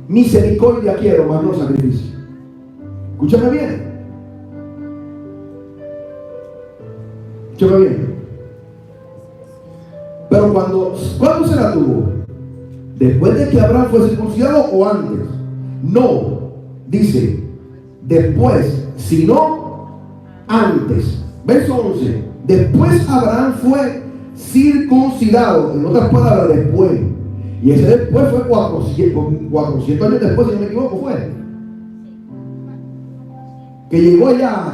Speaker 1: Misericordia quiero, mas no sacrificio. Escúchame bien. Escúchame bien. Pero ¿cuándo se la tuvo? ¿Después de que Abraham fue circuncidado o antes? No, dice después, sino antes. Verso 11. Después Abraham fue circuncidado. En otras palabras, después. Y ese después fue 400 años después, si no me equivoco, fue. Que llegó allá,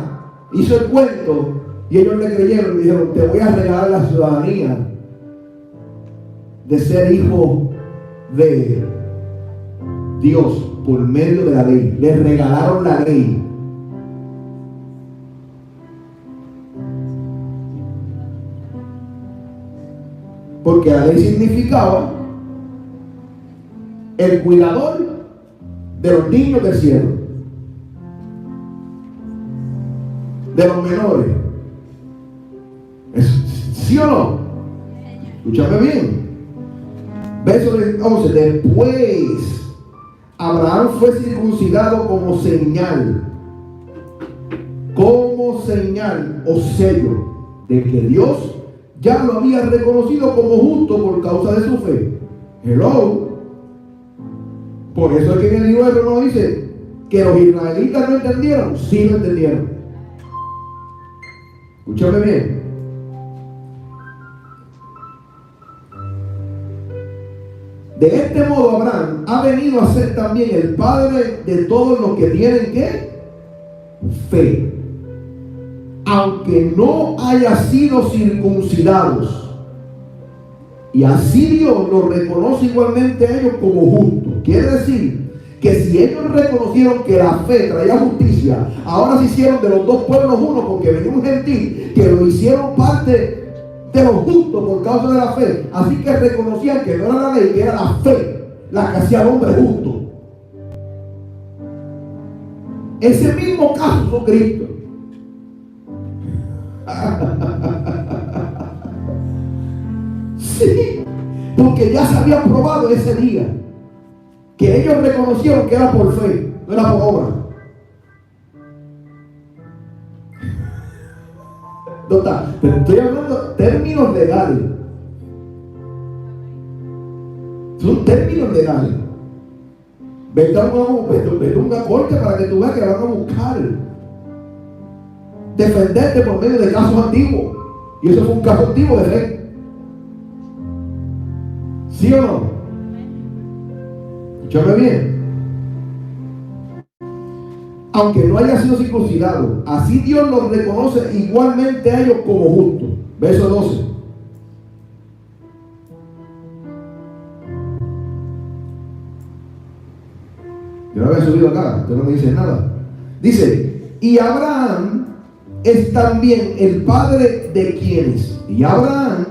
Speaker 1: hizo el cuento, y ellos le creyeron y dijeron, te voy a regalar la ciudadanía de ser hijo de Dios por medio de la ley. Les regalaron la ley. Porque la ley significaba el cuidador de los niños del cielo, de los menores. ¿Sí o no? Escúchame bien. Verso 11. Después Abraham fue circuncidado como señal o sello de que Dios ya lo había reconocido como justo por causa de su fe. Hello. Por eso es que en el libro de Romanos dice que los israelitas no entendieron. Sí lo entendieron. Escúchame bien. De este modo Abraham ha venido a ser también el padre de todos los que tienen ¿qué? Fe. Aunque no haya sido circuncidados. Y así Dios los reconoce igualmente a ellos como justos. Quiere decir que si ellos reconocieron que la fe traía justicia, ahora se hicieron de los dos pueblos uno, porque venía un gentil que lo hicieron parte de los justos por causa de la fe. Así que reconocían que no era la ley, que era la fe la que hacía al hombre justo. Ese mismo caso fue Cristo. Sí, porque ya se había probado ese día que ellos reconocieron que era por fe, no era por obra. Pero estoy hablando de términos legales. Son términos legales. Vete a una corte para que tú veas que van a buscar defenderte por medio de casos antiguos. Y eso fue un caso antiguo de fe. ¿Sí o no? Escúchame bien. Aunque no haya sido circuncidado, así Dios los reconoce igualmente a ellos como justos. Verso 12. Yo no había subido acá, usted no me dice nada. Dice, y Abraham es también el padre de quienes. Y Abraham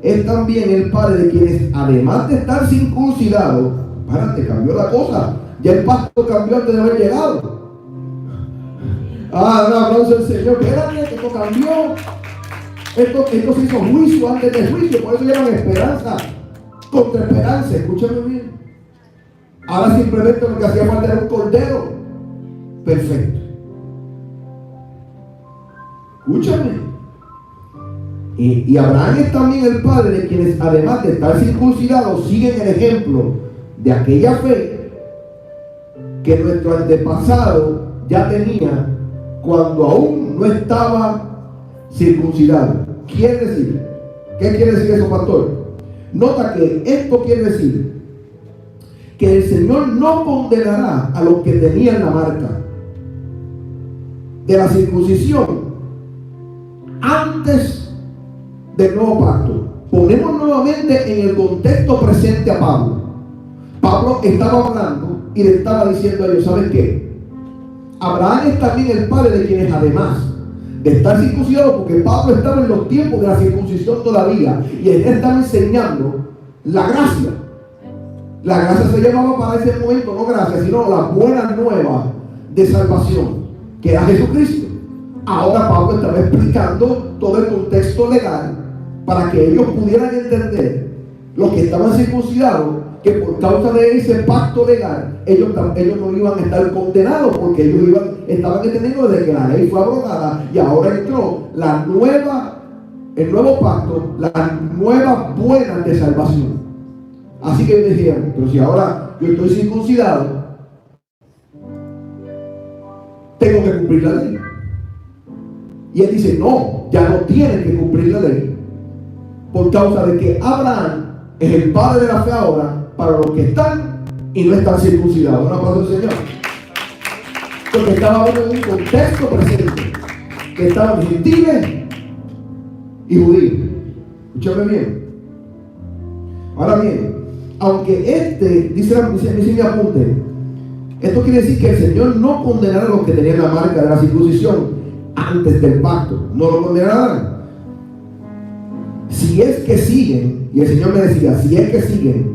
Speaker 1: es también el padre de quienes, además de estar circuncidado, espérate, cambió la cosa. Ya el pacto cambió antes de haber llegado. Un aplauso al Señor. Espérate, esto cambió. Esto se hizo juicio antes del juicio. Por eso llaman esperanza contra esperanza. Escúchame bien. Ahora simplemente lo que hacía falta era un cordero perfecto. Escúchame. Y Abraham es también el padre de quienes, además de estar circuncidados, siguen el ejemplo de aquella fe que nuestro antepasado ya tenía cuando aún no estaba circuncidado. ¿Qué quiere decir eso, pastor? Nota que esto quiere decir que el Señor no condenará a los que tenían la marca de la circuncisión antes del nuevo pacto. Ponemos nuevamente en el contexto presente a Pablo. Pablo estaba hablando y le estaba diciendo a ellos, ¿saben qué? Abraham es también el padre de quienes, además de estar circuncidado, porque Pablo estaba en los tiempos de la circuncisión todavía, y él estaba enseñando la gracia. La gracia se llamaba para ese momento no gracia, sino la buena nueva de salvación, que era Jesucristo. Ahora Pablo estaba explicando todo el contexto legal para que ellos pudieran entender, los que estaban circuncidados, que por causa de ese pacto legal ellos no iban a estar condenados, porque ellos estaban entendiendo desde que la ley fue abrogada y ahora entró el nuevo pacto, las nuevas buenas de salvación. Así que ellos dijeron, pero si ahora yo estoy circuncidado, tengo que cumplir la ley. Y él dice, no, ya no tienen que cumplir la ley, por causa de que Abraham es el padre de la fe ahora para los que están y no están circuncidados. Un aplauso al Señor. Porque estaba hablando de un contexto presente, que estaban gentiles y judíos. Escúchame bien. Ahora bien, aunque dice mi apunte, esto quiere decir que el Señor no condenará a los que tenían la marca de la circuncisión antes del pacto. No lo condenarán. si es que siguen, y el Señor me decía, si es que siguen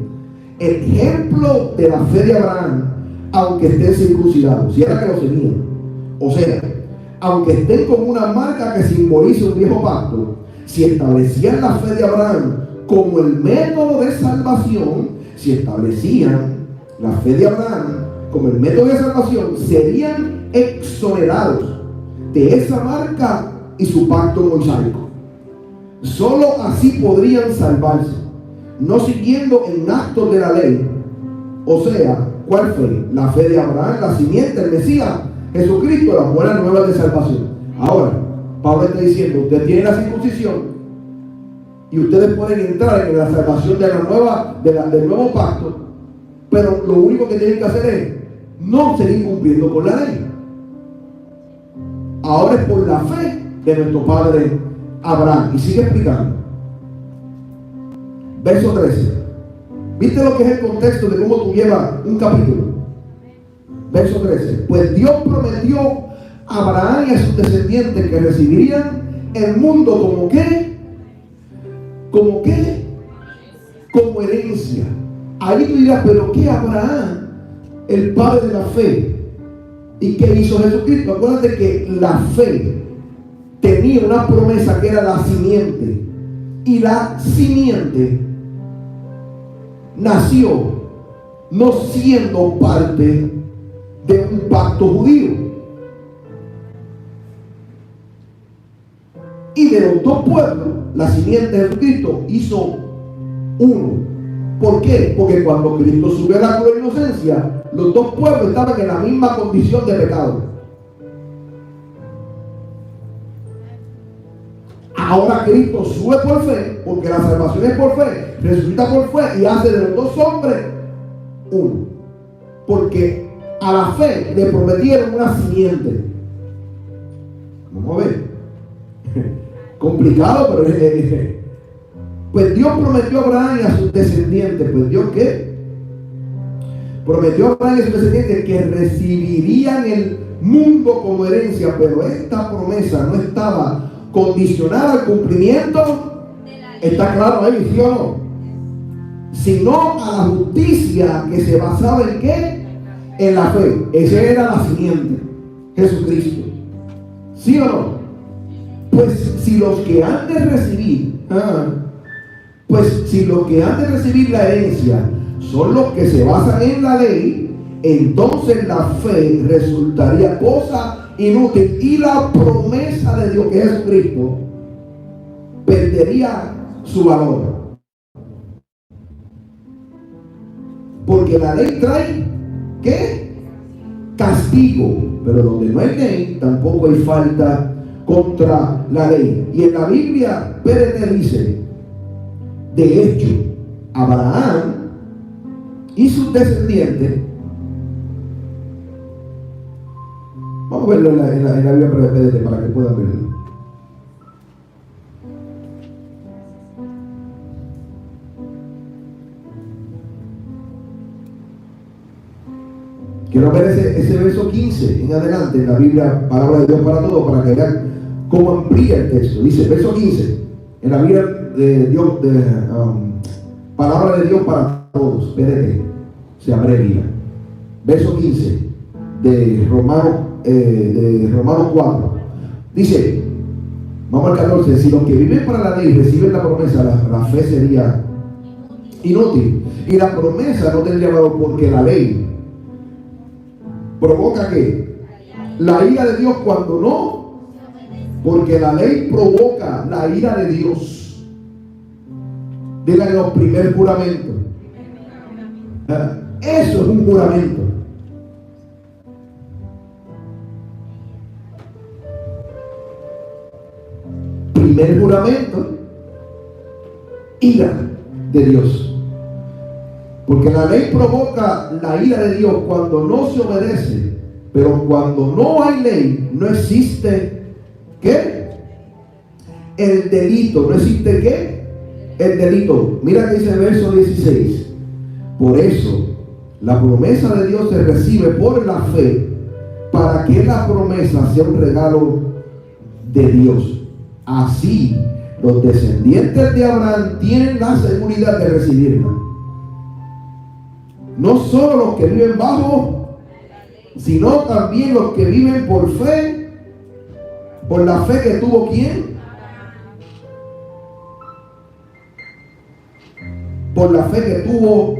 Speaker 1: el ejemplo de la fe de Abraham, aunque estén circuncidados, si era que lo seguían, o sea, aunque estén con una marca que simbolice un viejo pacto, si establecían la fe de Abraham como el método de salvación, si establecían la fe de Abraham como el método de salvación, serían exonerados de esa marca y su pacto mosaico. Solo así podrían salvarse, no siguiendo en actos de la ley. O sea, ¿cuál fue? La fe de Abraham, la simiente, el Mesías, Jesucristo, las buenas nuevas de salvación. Ahora, Pablo está diciendo, usted tiene la circuncisión y ustedes pueden entrar en la salvación de la nueva, del nuevo pacto, pero lo único que tienen que hacer es no seguir cumpliendo con la ley. Ahora es por la fe de nuestro padre Abraham. Y sigue explicando. Verso 13. ¿Viste lo que es el contexto de cómo tú llevas un capítulo? Verso 13. Pues Dios prometió a Abraham y a sus descendientes que recibirían el mundo como ¿qué? ¿Como qué? Como herencia. Ahí tú dirás, pero ¿qué Abraham? El padre de la fe. ¿Y qué hizo Jesucristo? Acuérdate que la fe tenía una promesa que era la simiente. Y la simiente nació no siendo parte de un pacto judío. Y de los dos pueblos, la simiente de Jesucristo hizo uno. ¿Por qué? Porque cuando Cristo subió a la cruz de inocencia, los dos pueblos estaban en la misma condición de pecado. Ahora Cristo sube por fe, porque la salvación es por fe, resucita por fe y hace de los dos hombres uno. Porque a la fe le prometieron una simiente. Vamos a ver. Complicado, pero pues Dios prometió a Abraham y a sus descendientes. Pues Dios ¿qué? Prometió a Abraham y a sus descendientes que recibirían el mundo como herencia, pero esta promesa no estaba condicionada al cumplimiento. ¿Está claro ahí, sí o no? Sino a la justicia que se basaba en ¿qué? En la fe. Esa era la simiente, Jesucristo. ¿Sí o no? Pues si los que han de recibir la herencia son los que se basan en la ley, entonces la fe resultaría cosa inútil y la promesa de Dios, que es Jesucristo, perdería su valor. Porque la ley trae ¿qué? Castigo, pero donde no hay ley tampoco hay falta contra la ley. Y en la Biblia Pérez dice, de hecho, Abraham y sus descendientes, vamos a verlo en la Biblia Pérez para que puedan verlo. Quiero ver ese verso 15 en adelante en la Biblia, palabra de Dios para todos, para que vean cómo amplía el texto. Dice, verso 15, en la Biblia de Dios, palabra de Dios para todos, PDT, se abrevia. Verso 15 de Romanos 4. Dice, vamos al 14, si los que viven para la ley reciben la promesa, la fe sería inútil. Y la promesa no tendría valor porque la ley provoca ¿qué? La ira de Dios cuando no. Porque la ley provoca la ira de Dios. Díganle los primer juramento. Eso es un juramento. Primer juramento, ira de Dios. Porque la ley provoca la ira de Dios cuando no se obedece. Pero cuando no hay ley, no existe ¿qué? El delito. ¿No existe qué? El delito. Mira que dice el verso 16. Por eso la promesa de Dios se recibe por la fe, para que la promesa sea un regalo de Dios. Así los descendientes de Abraham tienen la seguridad de recibirla. No solo los que viven bajo, sino también los que viven por fe, por la fe que tuvo ¿quién? Por la fe que tuvo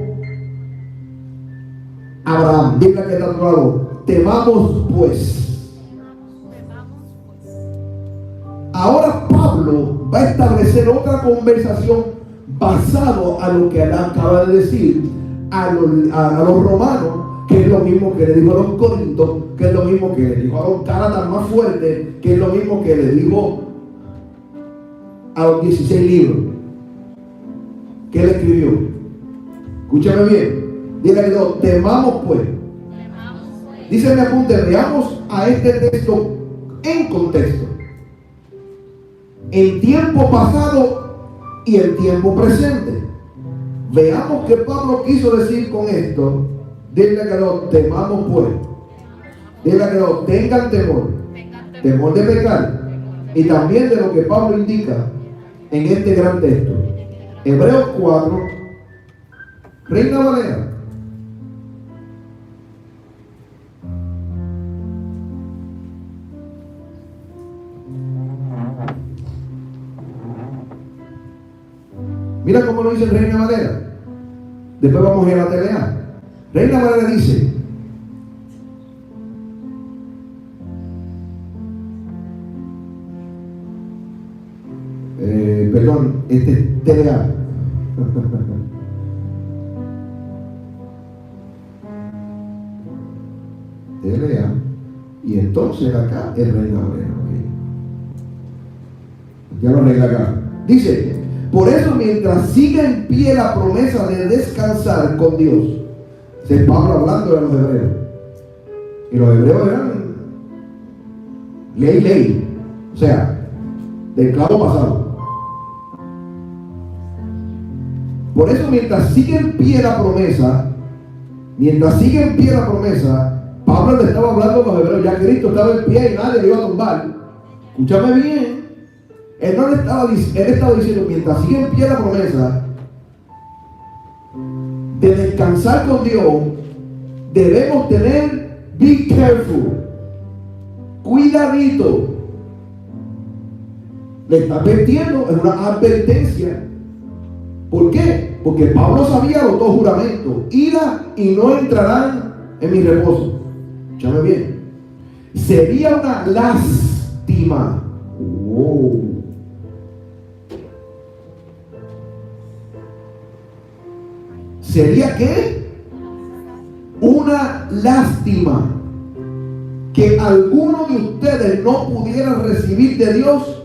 Speaker 1: Abraham. Dile que está a tu lado, temamos pues. Ahora Pablo va a establecer otra conversación basado a lo que él acaba de decir a los romanos, que es lo mismo que le dijo a los corintios, que es lo mismo que le dijo a los gálatas más fuertes, que es lo mismo que le dijo a los 16 libros que él escribió. Escúchame bien. Dile que no, temamos pues. Dice mi apunte, veamos a este texto en contexto. El tiempo pasado y el tiempo presente. Veamos qué Pablo quiso decir con esto. Dile que no, temamos pues. Dile que no, tengan temor. Temor de pecar. Y también de lo que Pablo indica en este gran texto. Hebreos 4, Reina Valera. Mira cómo lo dice Reina Valera. Después vamos a ir a la TLA. Reina Valera dice: perdón, este es TLA. TLA. Y entonces acá es Reina Valera. ¿Okay? Ya lo arregla acá. Dice: por eso, mientras siga en pie la promesa de descansar con Dios, se Pablo hablando de los hebreos, y los hebreos eran ley, o sea, del clavo pasado. Por eso, mientras sigue en pie la promesa, Pablo le estaba hablando a los hebreos, ya Cristo estaba en pie y nadie le iba a tumbar. Escúchame bien. Él estaba diciendo, mientras sigue en pie la promesa de descansar con Dios, debemos tener, be careful, cuidadito. Le está advirtiendo, es una advertencia. ¿Por qué? Porque Pablo sabía los dos juramentos: ira y no entrarán en mi reposo. Escúchame bien. Sería una lástima. Wow. ¿Sería qué? Una lástima que alguno de ustedes no pudiera recibir de Dios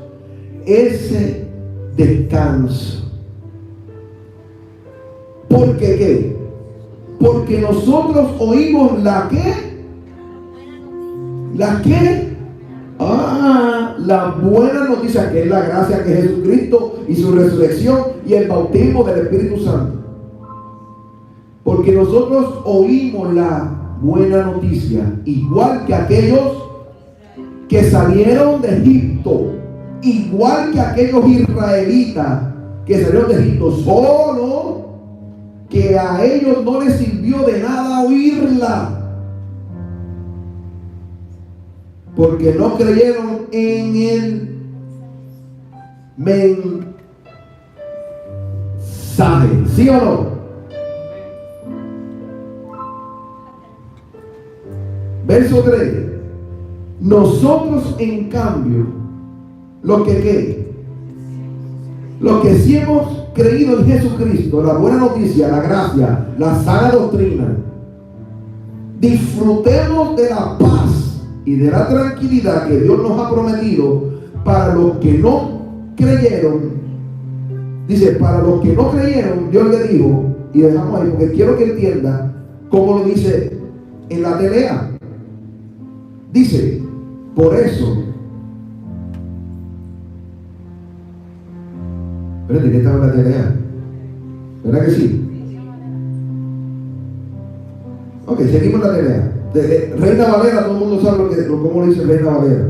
Speaker 1: ese descanso. ¿Por qué qué? Porque nosotros oímos la ¿qué? ¿La qué? La buena noticia, que es la gracia que Jesucristo y su resurrección y el bautismo del Espíritu Santo. Porque nosotros oímos la buena noticia, igual que aquellos que salieron de Egipto, igual que aquellos israelitas que salieron de Egipto, solo que a ellos no les sirvió de nada oírla, porque no creyeron en el mensaje. ¿Sí o no? Verso 3. Nosotros, en cambio, lo que sí hemos creído en Jesucristo, la buena noticia, la gracia, la sana doctrina, disfrutemos de la paz y de la tranquilidad que Dios nos ha prometido para los que no creyeron. Dice, para los que no creyeron, Dios le dijo, y dejamos ahí porque quiero que entienda cómo lo dice en la TLA. Dice, por eso. Espérate, ¿qué estaba en la TLA? ¿Verdad que sí? Ok, seguimos la TLA. Reina Valera, todo el mundo sabe cómo lo dice Reina Valera.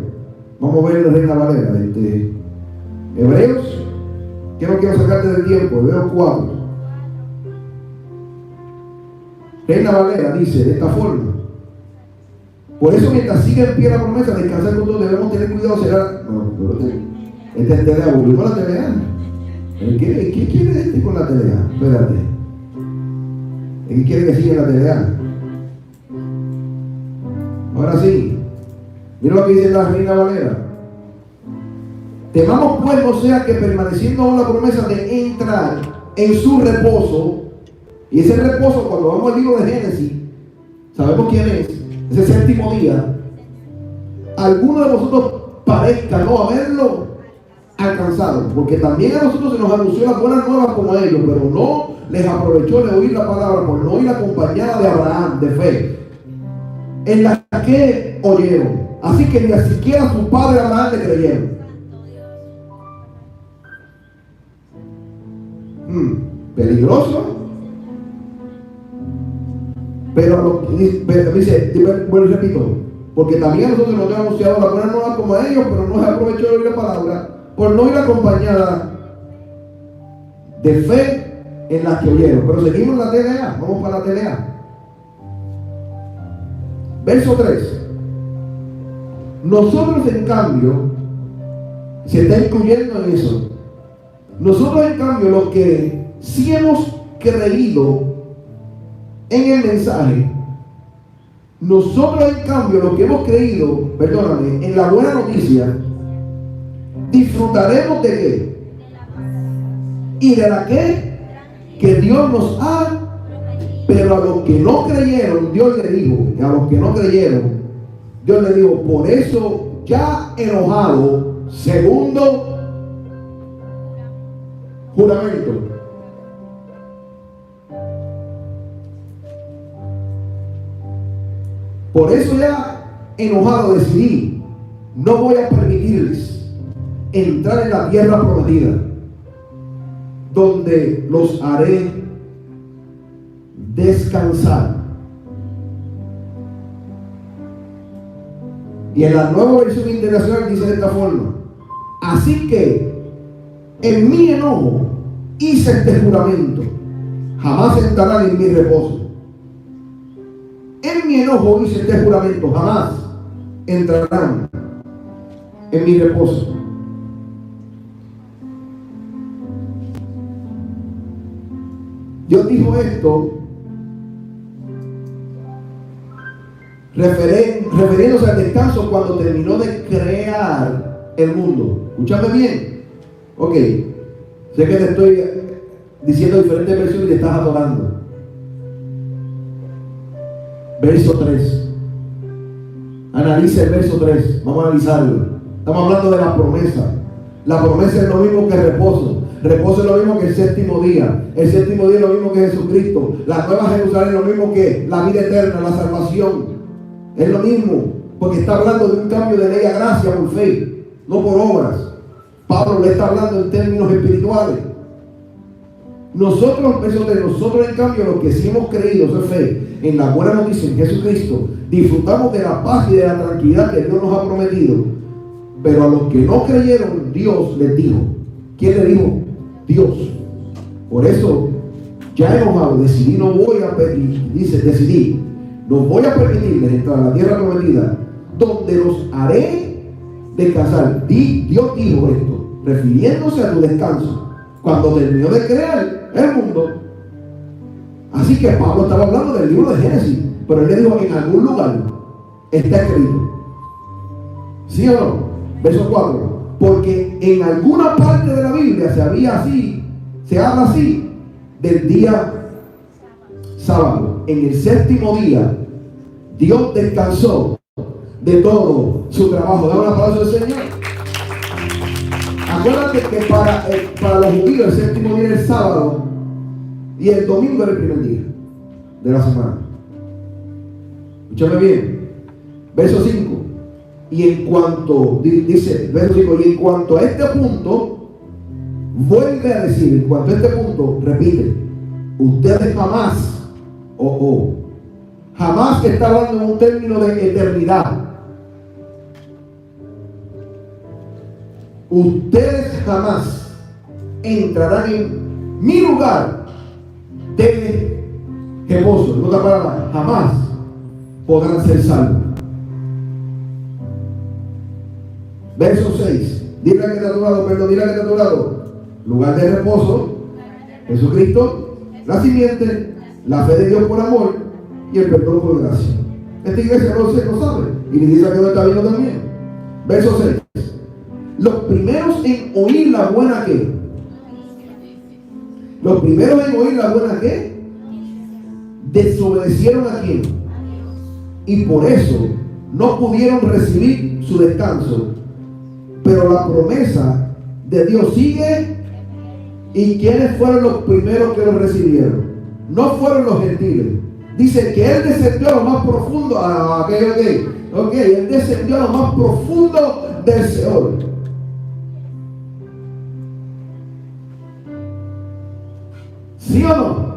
Speaker 1: Vamos a ver la Reina Valera. Hebreos que no quiero sacarte del tiempo, veo 4. Reina Valera dice de esta forma: por eso, mientras sigue en pie la promesa de descansar con todos, debemos tener cuidado. Este es TLA, volvió con la TLA. ¿Qué quiere este con la TLA? Espérate. ¿Qué quiere que siga la TLA? Ahora sí, mira lo que dice la Reina Valera. Temamos pues, no sea que permaneciendo aún la promesa de entrar en su reposo, y ese reposo, cuando vamos al libro de Génesis, sabemos quién es, ese séptimo día, alguno de vosotros parezca no haberlo alcanzado, porque también a nosotros se nos anunció las buenas nuevas como a ellos, pero no les aprovechó de oír la palabra por no ir acompañada de Abraham, de fe, en la que oyeron. Así que ni siquiera su padre Abraham le creyeron. Peligroso. Pero dice, bueno, repito, porque también a nosotros nos han anunciado la buena nueva como a ellos, pero no se aprovechó de oír la palabra por no ir acompañada de fe en las que oyeron. Pero seguimos la TLA, vamos para la TLA. Verso 3. Nosotros, en cambio, se está incluyendo en eso. Nosotros, en cambio, los que sí hemos creído en el mensaje, nosotros, en cambio, los que hemos creído, perdóname, en la buena noticia, disfrutaremos de qué? Y de la que Dios nos ha. Pero a los que no creyeron, Dios le dijo, a los que no creyeron, Dios le dijo, por eso ya enojado, segundo juramento. Por eso ya enojado decidí, no voy a permitirles entrar en la tierra prometida, donde los haré descansar. Y en la nueva versión internacional dice de esta forma: así que en mi enojo hice este juramento, jamás entrarán en mi reposo. En mi enojo hice este juramento, jamás entrarán en mi reposo. Dios dijo esto refiriéndose al descanso cuando terminó de crear el mundo. Escúchame bien. Ok, sé que te estoy diciendo diferentes versiones y te estás adorando. Verso 3. Analiza el verso 3. Vamos a analizarlo. Estamos hablando de la promesa. La promesa es lo mismo que reposo. Reposo es lo mismo que el séptimo día. El séptimo día es lo mismo que Jesucristo. La nueva Jerusalén es lo mismo que la vida eterna, la salvación. Es lo mismo, porque está hablando de un cambio de ley a gracia por fe, no por obras. Pablo le está hablando en términos espirituales. Nosotros en cambio, los que sí hemos creído, esa fe, en la buena noticia en Jesucristo, disfrutamos de la paz y de la tranquilidad que Dios nos ha prometido. Pero a los que no creyeron, Dios les dijo. ¿Quién le dijo? Dios. Por eso, ya enojado, decidí, no voy a pedir, dice, decidí, no voy a permitirles entrar a la tierra prometida, donde los haré descansar. Dios dijo esto, refiriéndose a tu descanso, cuando terminó de crear el mundo. Así que Pablo estaba hablando del libro de Génesis, pero él le dijo, en algún lugar está escrito. ¿Sí o no? Verso 4. Porque en alguna parte de la Biblia se habla así del día sábado. En el séptimo día, Dios descansó de todo su trabajo. Da un aplauso al Señor. Acuérdate que para los judíos el séptimo día era el sábado y el domingo era el primer día de la semana. Escúchame bien. Verso 5. Y en cuanto, dice, verso 5, y en cuanto a este punto, vuelve a decir, en cuanto a este punto, repite, ustedes jamás, jamás está hablando en un término de eternidad. Ustedes jamás entrarán en mi lugar de reposo. En otras palabras, jamás podrán ser salvos. Verso 6. Dile que está a tu lado, perdón, dile que está a tu lado. Lugar de reposo, Jesucristo, la simiente, la fe de Dios por amor y el perdón por gracia. Esta iglesia no se lo sabe. Y le dice que lo está viendo también. Verso 6. Los primeros en oír la buena ¿qué? Los primeros en oír la buena ¿qué? Desobedecieron a quién. Y por eso no pudieron recibir su descanso. Pero la promesa de Dios sigue. ¿Y quiénes fueron los primeros que lo recibieron? No fueron los gentiles. Dice que Él descendió a lo más profundo. Él descendió a lo más profundo del Seol. ¿Sí o no?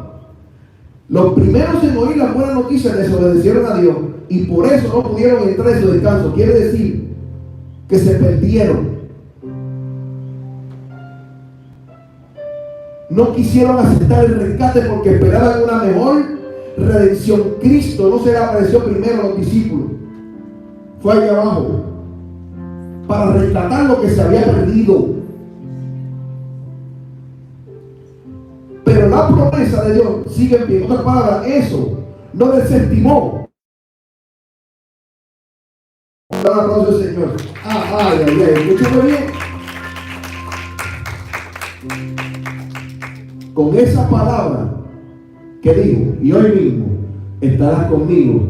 Speaker 1: Los primeros en oír las buenas noticias desobedecieron a Dios y por eso no pudieron entrar en su descanso. Quiere decir que se perdieron. No quisieron aceptar el rescate porque esperaban una mejor redención. Cristo no se le apareció primero a los discípulos. Fue allá abajo para rescatar lo que se había perdido. Pero la promesa de Dios sigue en pie. En otras palabras, eso no desestimó. Un aplauso al Señor. Escúchame bien. Con esa palabra que dijo, y hoy mismo estarás conmigo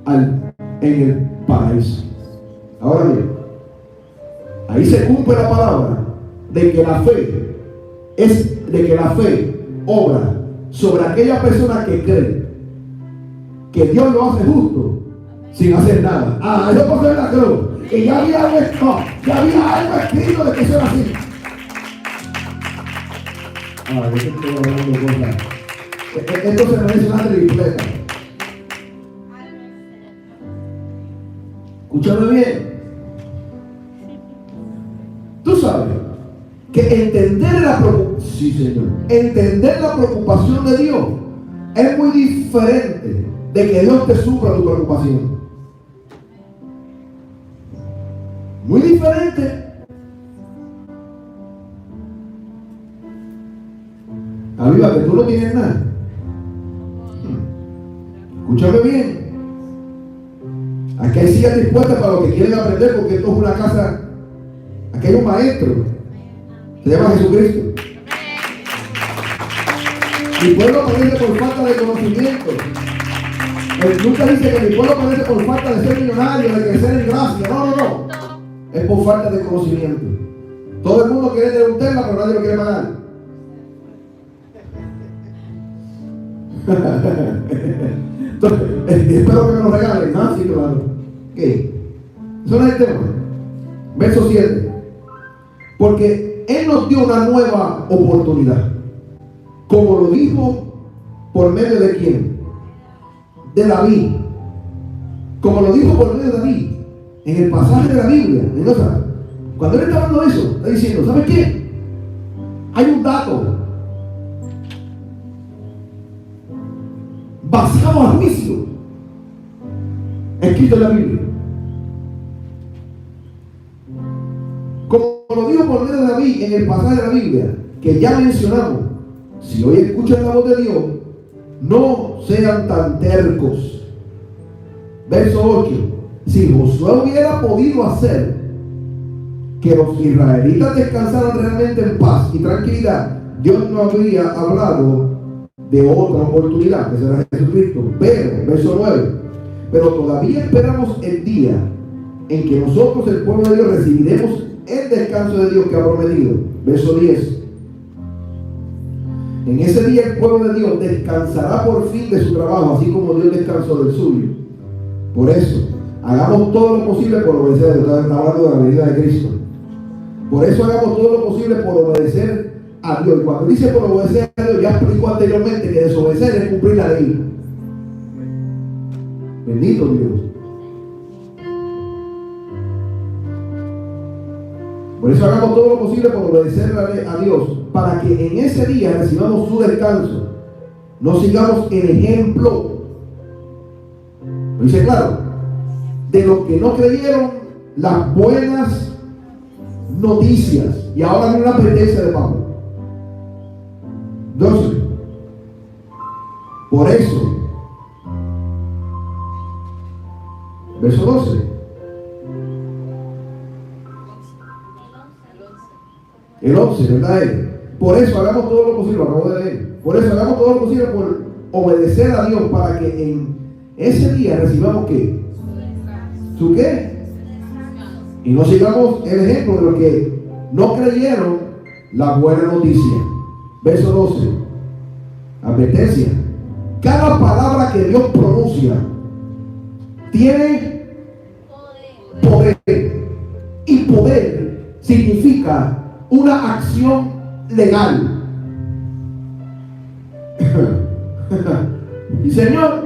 Speaker 1: en el paraíso. Ahora bien, ahí se cumple la palabra de que la fe obra sobre aquella persona que cree que Dios lo hace justo sin hacer nada. Yo por ser la cruz. Y ya había algo escrito de que eso era así. Yo estoy hablando cosas. Esto se merece una tripleta. Escúchame bien. Tú sabes que entender la preocupación de Dios es muy diferente de que Dios te supla tu preocupación. Muy diferente. Aviva, que tú no tienes nada. Escúchame bien. Aquí hay sillas dispuestas para los que quieren aprender, porque esto es una casa. Aquí hay un maestro. Se llama Jesucristo. Mi pueblo perece por falta de conocimiento. Nunca dice que mi pueblo perece por falta de ser millonario, de crecer en gracia. No. Es por falta de conocimiento. Todo el mundo quiere tener un tema, pero nadie lo quiere pagar. Entonces, espero que me lo regalen. Sí, claro. ¿Qué? Eso no es el tema. Verso 7. Porque Él nos dio una nueva oportunidad. Como lo dijo por medio de quién? De David. Como lo dijo por medio de David. En el pasaje de la Biblia. Cuando Él está hablando de eso, está diciendo, ¿sabes qué? Hay un dato basado a juicio escrito en la Biblia. Como lo dijo por medio de David en el pasaje de la Biblia que ya mencionamos, si hoy escuchan la voz de Dios, no sean tan tercos. Verso 8. Si Josué hubiera podido hacer que los israelitas descansaran realmente en paz y tranquilidad, Dios no habría hablado de otra oportunidad, que será Jesucristo. Pero, verso 9, pero todavía esperamos el día en que nosotros, el pueblo de Dios, recibiremos el descanso de Dios que ha prometido. Verso 10. En ese día el pueblo de Dios descansará por fin de su trabajo, así como Dios descansó del suyo. Por eso, hagamos todo lo posible por obedecer a Dios. Está hablando de la venida de Cristo. Por eso hagamos todo lo posible por obedecer a Dios. Y cuando dice por obedecer a Dios, ya explicó anteriormente que desobedecer es cumplir la ley. Bendito Dios. Por eso hagamos todo lo posible por obedecer a Dios para que en ese día recibamos su descanso. No sigamos el ejemplo. Lo dice claro. De los que no creyeron las buenas noticias. Y ahora viene una advertencia de Pablo. 12. Por eso, verso 12. El 11, ¿verdad? Por eso hagamos todo lo posible, lo acabo de leer. Por eso hagamos todo lo posible por obedecer a Dios para que en ese día recibamos ¿qué? ¿Su qué? Y no sigamos el ejemplo de los que no creyeron la buena noticia. Verso 12. Advertencia. Cada palabra que Dios pronuncia tiene poder. Y poder significa una acción legal. Y Señor,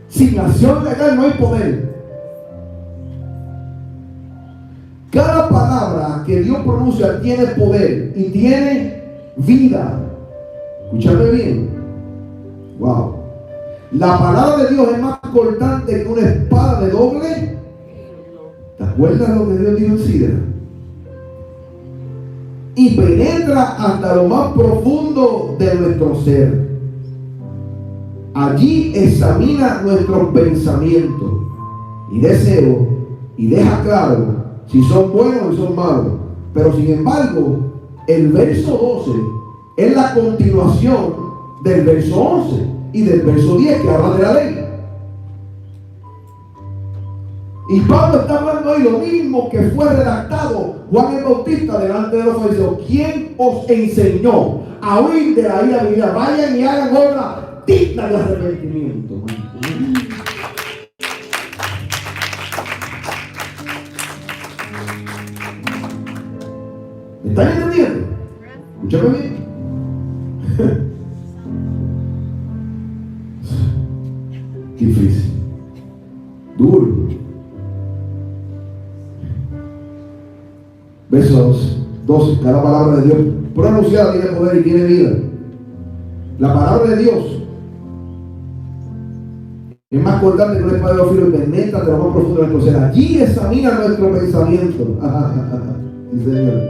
Speaker 1: sin acción legal no hay poder. Cada palabra que Dios pronuncia tiene poder y tiene vida. Escúchame bien. Wow. La palabra de Dios es más cortante que una espada de doble. ¿Te acuerdas lo que Dios dijo en Sidra? Y penetra hasta lo más profundo de nuestro ser. Allí examina nuestros pensamientos y deseos y deja claro si son buenos o son malos. Pero sin embargo, el verso 12 es la continuación del verso 11 y del verso 10 que habla de la ley. Y Pablo está hablando ahí lo mismo que fue redactado Juan el Bautista delante de los fariseos. ¿Quién os enseñó a huir de la ira venidera? Vayan y hagan obra digna de arrepentimiento. ¿Me están entendiendo? Escúchame bien. Difícil. Duro. Versos 12. Cada palabra de Dios pronunciada tiene poder y tiene vida. La palabra de Dios es más cortante que una espada de dos filos y penetra de lo más profundo de nuestro ser. Allí examina nuestro pensamiento. Sí, Señor.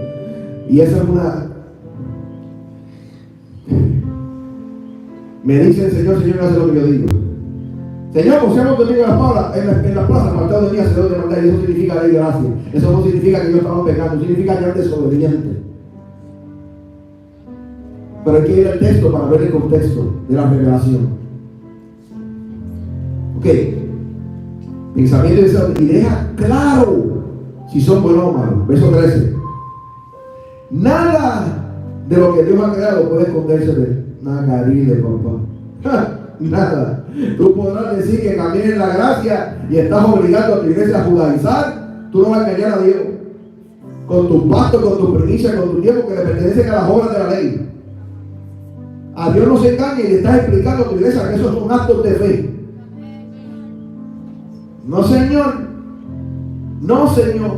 Speaker 1: Y esa es una. Me dice el Señor, no hace lo que yo digo. Señor, confiamos contigo en la plaza, apartado de mí, hacedor de maldad. Y eso significa ley de gracia. Eso no significa que yo estaba pecando, significa que eres desobediente. Pero hay que ir al texto para ver el contexto de la revelación. Ok. Pensamiento y deja claro si son buenos o malos. Verso 13. Nada de lo que Dios ha creado puede esconderse de nada, carile, papá. Nada. Tú podrás decir que camines en la gracia y estás obligando a tu iglesia a judaizar. Tú no vas a engañar a Dios con tus pactos, con tus primicias, con tus tiempos que le pertenecen a las obras de la ley. A Dios no se engaña y le estás explicando a tu iglesia que esos son actos de fe. No, Señor. No, Señor.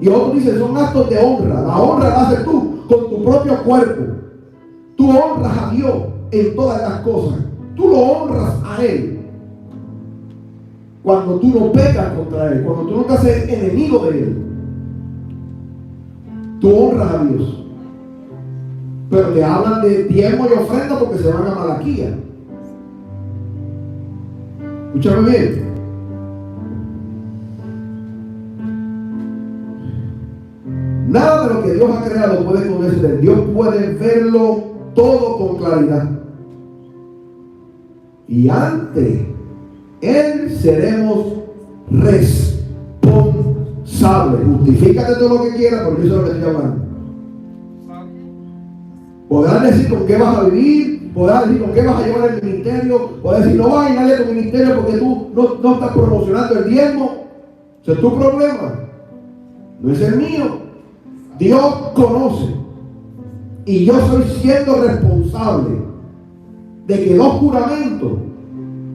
Speaker 1: Y otros dicen son actos de honra. La honra la haces tú con tu propio cuerpo. Tú honras a Dios en todas las cosas. Tú lo honras a Él cuando tú no pecas contra Él, cuando tú no te haces enemigo de Él. Tú honras a Dios. Pero te hablan de diezmo y ofrenda porque se van a Malaquías. Escúchame bien. Nada de lo que Dios ha creado puede esconderse de Él. Dios puede verlo todo con claridad. Y ante Él seremos responsables. Justifícate todo lo que quieras, porque eso es lo que estoy hablando. Podrás decir con qué vas a vivir, podrás decir con qué vas a llevar el ministerio, podrás decir no vas a ir nadie a tu ministerio porque tú no estás promocionando el diezmo. Ese es tu problema, no es el mío. Dios conoce y yo soy siendo responsable de que los juramentos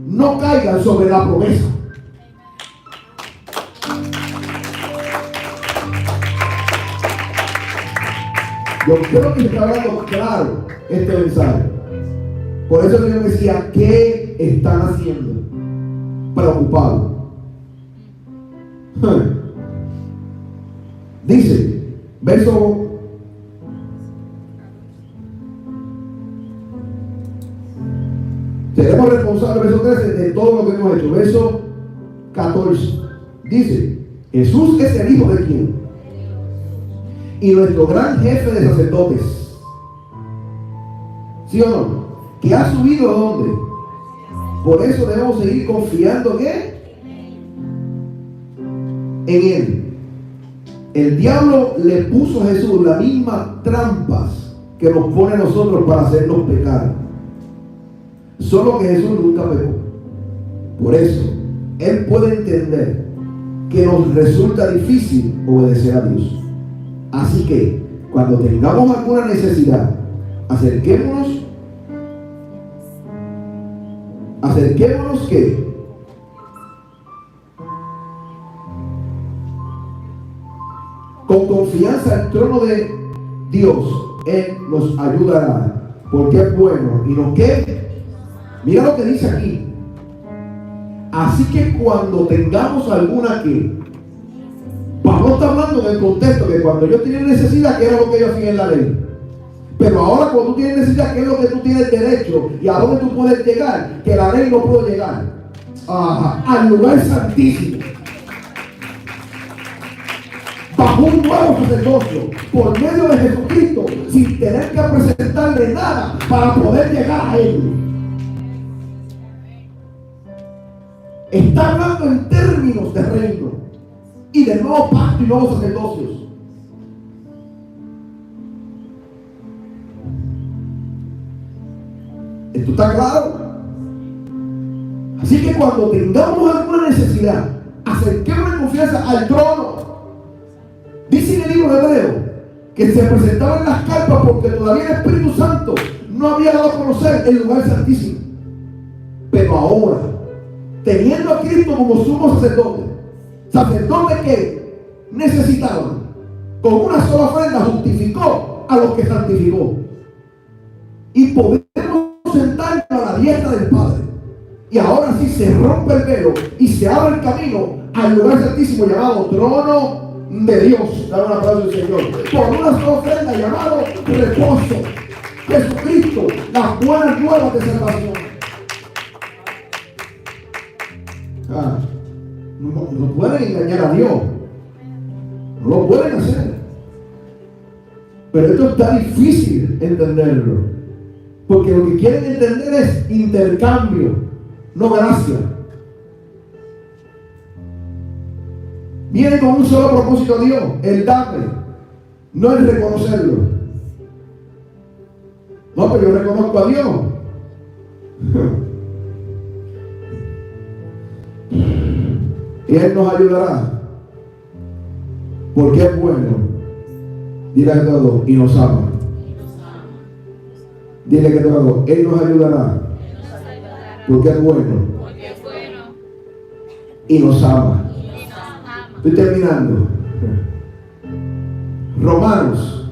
Speaker 1: no caigan sobre la promesa. Yo creo que está hablando claro este mensaje. Por eso el Señor decía, ¿qué están haciendo? Preocupados. Dice, verso seremos responsables, verso 13, de todo lo que hemos hecho. Verso 14 dice, Jesús es el Hijo de quién? Y nuestro gran jefe de sacerdotes, ¿sí o no? Que ha subido a dónde. Por eso debemos seguir confiando en él. En él. El diablo le puso a Jesús las mismas trampas que nos pone a nosotros para hacernos pecar. Solo que Jesús nunca pecó. Por eso, él puede entender que nos resulta difícil obedecer a Dios. Así que, cuando tengamos alguna necesidad, acerquémonos ¿qué? Con confianza al trono de Dios. Él nos ayudará, porque es bueno y no que. Mira lo que dice aquí. Así que cuando tengamos alguna que. Pablo está hablando en el contexto que cuando ellos tienen necesidad, ¿qué era lo que ellos hacían en la ley? Pero ahora cuando tú tienes necesidad, ¿qué es lo que tú tienes derecho? ¿Y a dónde tú puedes llegar? Que la ley no puede llegar. Al lugar santísimo. Bajo un nuevo sacerdocio, por medio de Jesucristo, sin tener que presentarle nada para poder llegar a él. Está hablando en términos de reino y de nuevo pacto y nuevos sacerdocios. ¿Esto está claro? Así que cuando tengamos alguna necesidad, acerquemos en confianza al trono. Dice en el libro de Hebreo que se presentaban las carpas porque todavía el Espíritu Santo no había dado a conocer el lugar santísimo. Pero ahora, teniendo a Cristo como sumo sacerdote, sacerdote que necesitaban, con una sola ofrenda justificó a los que santificó. Y podemos sentarnos a la diestra del Padre. Y ahora sí se rompe el velo y se abre el camino al lugar santísimo llamado trono de Dios. Dale un aplauso al Señor. Por una sola ofrenda llamado reposo. Jesucristo, las buenas nuevas de salvación. No pueden engañar a Dios. No lo pueden hacer. Pero esto está difícil entenderlo. Porque lo que quieren entender es intercambio, no gracia. Viene con un solo propósito a Dios, el darle, no el reconocerlo. No, pero yo reconozco a Dios. Y Él nos ayudará. Porque es bueno. Dile a todos, y nos ama. Dile que todo, Él nos ayudará. Porque es bueno. Y nos ama. Estoy terminando. Romanos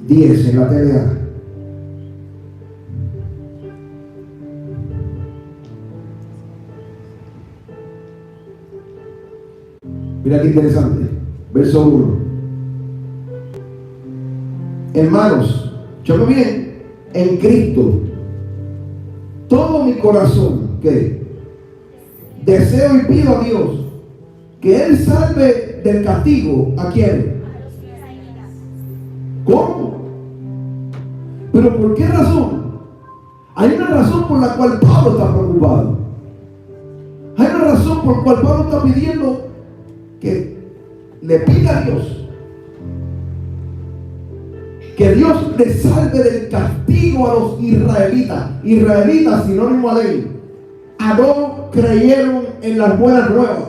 Speaker 1: 10 en la TDA. Mira qué interesante. Verso 1. Hermanos, escúchame bien, en Cristo, todo mi corazón, ¿qué? Deseo y pido a Dios que Él salve del castigo. ¿A quién? ¿Cómo? ¿Pero por qué razón? Hay una razón por la cual Pablo está preocupado. Hay una razón por la cual Pablo está pidiendo que le pida a Dios que Dios le salve del castigo a los israelitas. Israelitas, sinónimo a ley. No creyeron en las buenas nuevas.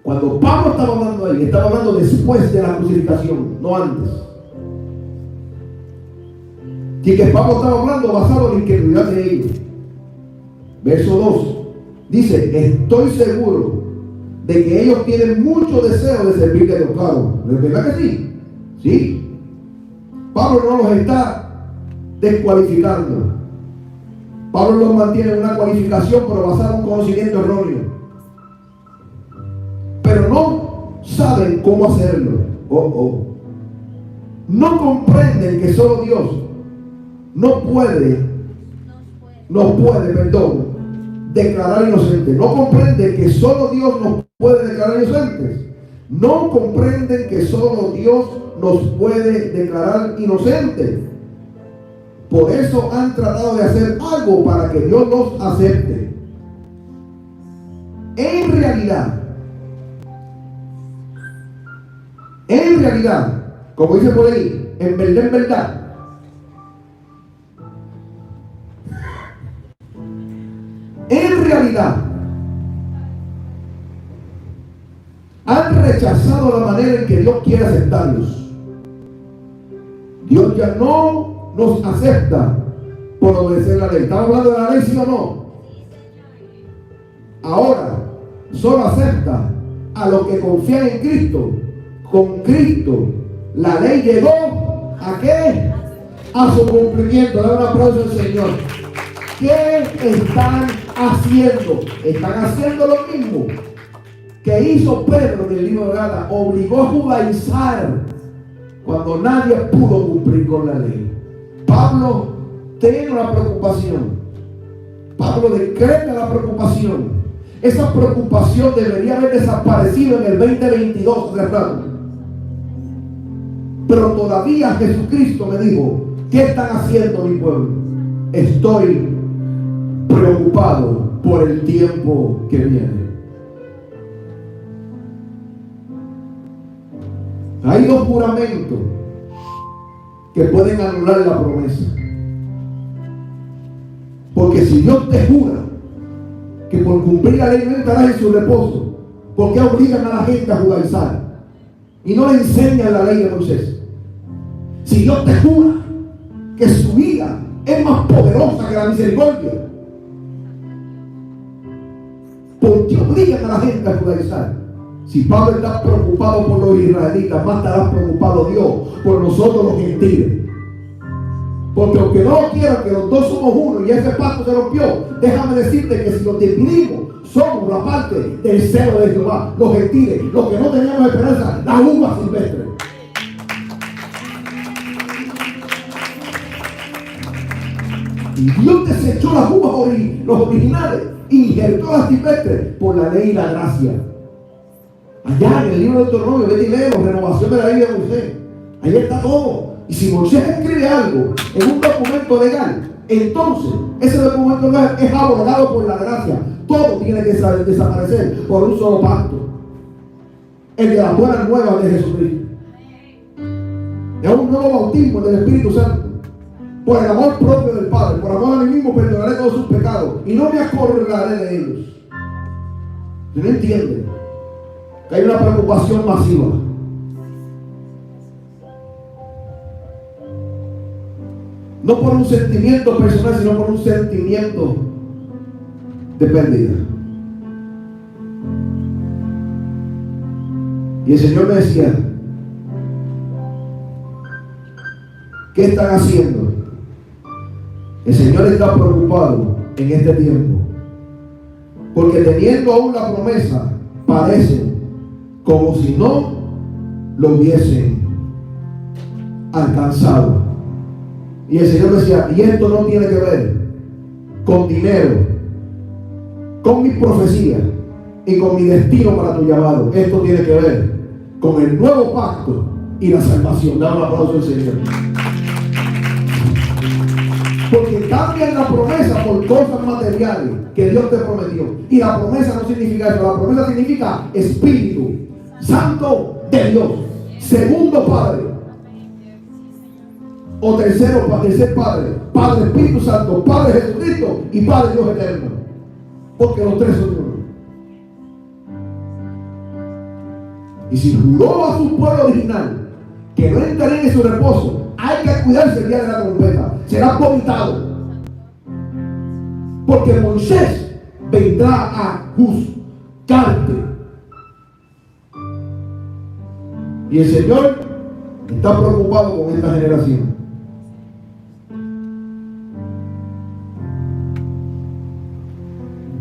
Speaker 1: Cuando Pablo estaba hablando ahí, estaba hablando después de la crucificación, no antes. Y que Pablo estaba hablando basado en la incredulidad de ellos. Verso 2 dice: estoy seguro de que ellos tienen mucho deseo de servirle a Dios. Claro, ¿es verdad que sí? Sí. Pablo no los está descualificando. Pablo los mantiene en una cualificación, pero basada en un conocimiento erróneo. Pero no saben cómo hacerlo. No comprenden que solo Dios nos puede, declarar inocentes. No comprenden que solo Dios nos puede declarar inocentes. No comprenden que solo Dios nos puede declarar inocentes. Por eso han tratado de hacer algo para que Dios los acepte. En realidad, como dice por ahí, en verdad, en realidad, han rechazado la manera en que Dios quiere aceptarlos. Dios ya no nos acepta por obedecer la ley. ¿Estamos hablando de la ley, sí o no? Ahora, solo acepta a los que confían en Cristo. Con Cristo, la ley llegó ¿a qué? A su cumplimiento. Dale un aplauso al Señor. ¿Qué están haciendo? Están haciendo lo mismo que hizo Pedro en el libro de Gálatas. Obligó a judaizar cuando nadie pudo cumplir con la ley. Pablo tiene una preocupación. Pablo decreta la preocupación. Esa preocupación debería haber desaparecido en el 2022, ¿verdad? Pero todavía Jesucristo me dijo: ¿qué están haciendo mi pueblo? Estoy preocupado por el tiempo que viene. Hay dos juramentos que pueden anular la promesa. Porque si Dios te jura que por cumplir la ley no entrarás en su reposo, ¿por qué obligan a la gente a judaizar? Y no le enseñan la ley de Moisés. Si Dios te jura que su vida es más poderosa que la misericordia, ¿por qué obligan a la gente a judaizar? Si Pablo está preocupado por los israelitas, más estará preocupado Dios por nosotros los gentiles. Porque aunque no lo quieran, que los dos somos uno y ese pacto se rompió, déjame decirte que si los dividimos, somos la parte del celo de Jehová, los gentiles, los que no teníamos esperanza, las uvas silvestres. Y Dios desechó las uvas los originales, injertó las silvestres por la ley y la gracia. Allá en el libro de Deuteronomio, vete y léelo, renovación de la ley de Moisés. Ahí está todo. Y si Moisés escribe algo en un documento legal, entonces ese documento legal es abrogado por la gracia. Todo tiene que desaparecer por un solo pacto, el de las buenas nuevas de Jesucristo. Es un nuevo bautismo del Espíritu Santo. Por el amor propio del Padre, por amor a mí mismo, perdonaré todos sus pecados y no me acordaré de ellos. ¿Usted no entiende? Que hay una preocupación masiva. No por un sentimiento personal, sino por un sentimiento de pérdida. Y el Señor me decía: ¿qué están haciendo? El Señor está preocupado en este tiempo, porque teniendo aún la promesa, parece como si no lo hubiesen alcanzado. Y el Señor decía: y esto no tiene que ver con dinero, con mi profecía y con mi destino para tu llamado. Esto tiene que ver con el nuevo pacto y la salvación. Dame un aplauso al Señor. Porque cambian la promesa por cosas materiales que Dios te prometió. Y la promesa no significa eso. La promesa significa Espíritu Santo de Dios, segundo Padre, o tercer Padre, Padre Espíritu Santo, Padre Jesucristo y Padre Dios eterno. Porque los tres son uno. Y si juró a su pueblo original que no entrarían en su reposo, hay que cuidarse el día de la trompeta. Será vomitado. Porque Moisés vendrá a juzgarte Y el Señor está preocupado con esta generación.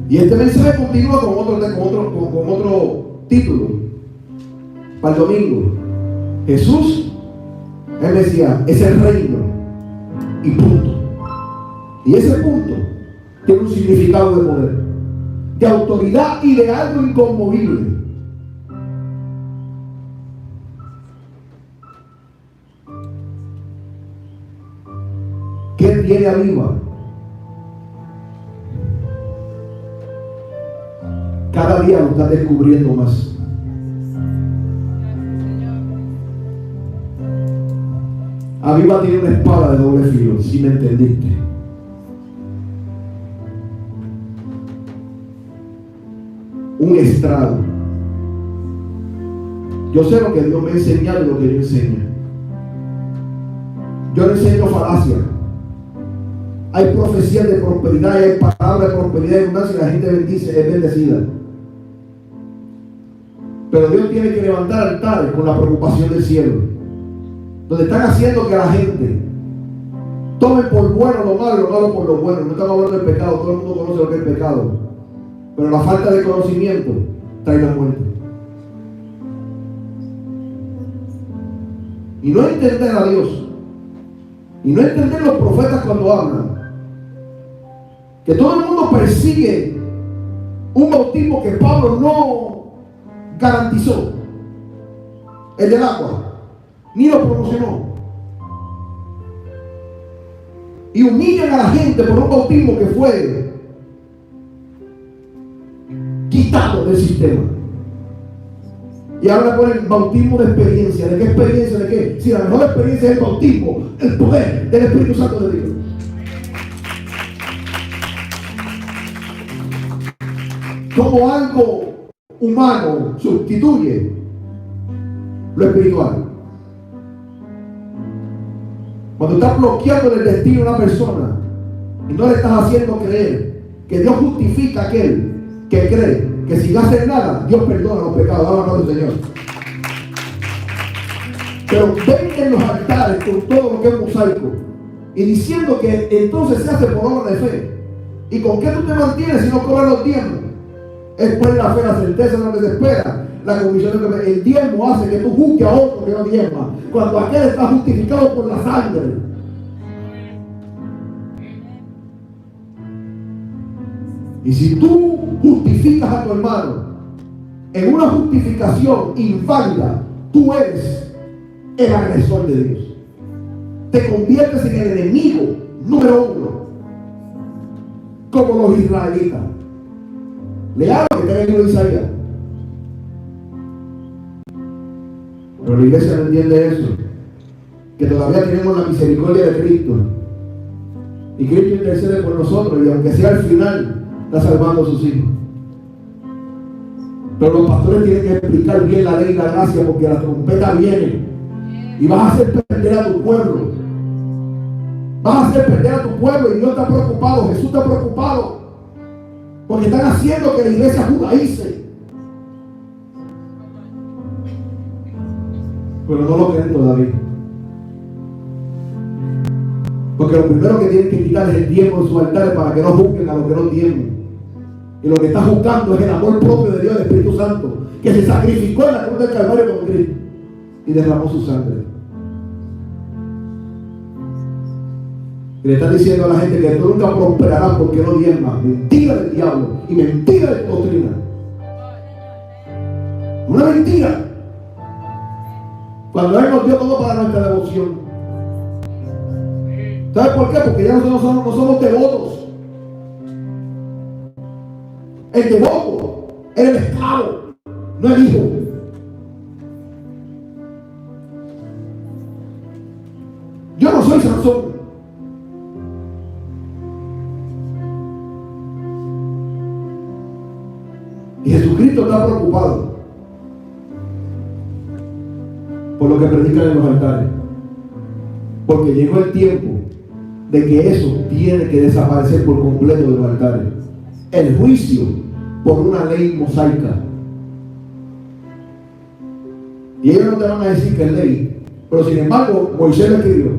Speaker 1: Y este mensaje continúa con otro título para el domingo. Jesús, Él decía, es el reino y punto. Y ese punto tiene un significado de poder, de autoridad y de algo inconmovible. ¿Quién viene arriba? Cada día lo está descubriendo más. Aviva tiene una espada de doble filo, si me entendiste. Un estrado. Yo sé lo que Dios me ha enseñado y lo que yo enseño. Yo no enseño falacia. Hay profecías de prosperidad, hay palabras de prosperidad y abundancia y la gente bendice, es bendecida. Pero Dios tiene que levantar altares con la preocupación del cielo, donde están haciendo que la gente tome por bueno lo malo por lo bueno. No estamos hablando del pecado, todo el mundo conoce lo que es el pecado, pero la falta de conocimiento trae la muerte. Y no entender a Dios, y no entender los profetas cuando hablan, que todo el mundo persigue un bautismo que Pablo no garantizó, el del agua, ni lo promocionó, y humillan a la gente por un bautismo que fue quitado del sistema. Y ahora por el bautismo de experiencia. ¿De qué experiencia? ¿De qué? Si la mejor experiencia es el bautismo, el poder del Espíritu Santo de Dios. Como algo humano sustituye lo espiritual. Cuando estás bloqueando el destino de una persona y no le estás haciendo creer que Dios justifica a aquel que cree que sin hacer nada Dios perdona los pecados. Alabado el Señor. Pero ven en los altares con todo lo que es mosaico y diciendo que entonces se hace por obra de fe. ¿Y con qué tú te mantienes si no cobras los diezmos? Es por la fe, la certeza no desespera, la convicción de que el diezmo hace que tú juzgues a otro que no diezma, cuando aquel está justificado por la sangre. Y si tú justificas a tu hermano en una justificación inválida, tú eres el agresor de Dios. Te conviertes en el enemigo número uno, como los israelitas. Lea lo que está en el libro de Isaías. Pero la iglesia no entiende eso, que todavía tenemos la misericordia de Cristo y Cristo intercede por nosotros, y aunque sea al final está salvando a sus hijos. Pero los pastores tienen que explicar bien la ley y la gracia, porque la trompeta viene y vas a hacer perder a tu pueblo. Vas a hacer perder a tu pueblo, y Dios está preocupado, Jesús está preocupado, porque están haciendo que la iglesia judaice. Pero no lo creen todavía. Porque lo primero que tienen que quitar es el diezmo de sus altares para que no juzguen a los que no diezmen. Y lo que está juzgando es el amor propio de Dios, el Espíritu Santo, que se sacrificó en la cruz del Calvario con Cristo y derramó su sangre. Y le están diciendo a la gente que tú nunca prosperarás porque no diezmas. Mentira del diablo y mentira de doctrina. Una mentira. Cuando Él nos dio todo para nuestra devoción. ¿Sabes por qué? Porque ya nosotros no somos devotos. El devoto es el esclavo, no el hijo. Yo no soy Sansón. Y Jesucristo está preocupado por lo que predican en los altares, porque llegó el tiempo de que eso tiene que desaparecer por completo de los altares. El juicio por una ley mosaica. Y ellos no te van a decir que es ley. Pero sin embargo, Moisés lo escribió.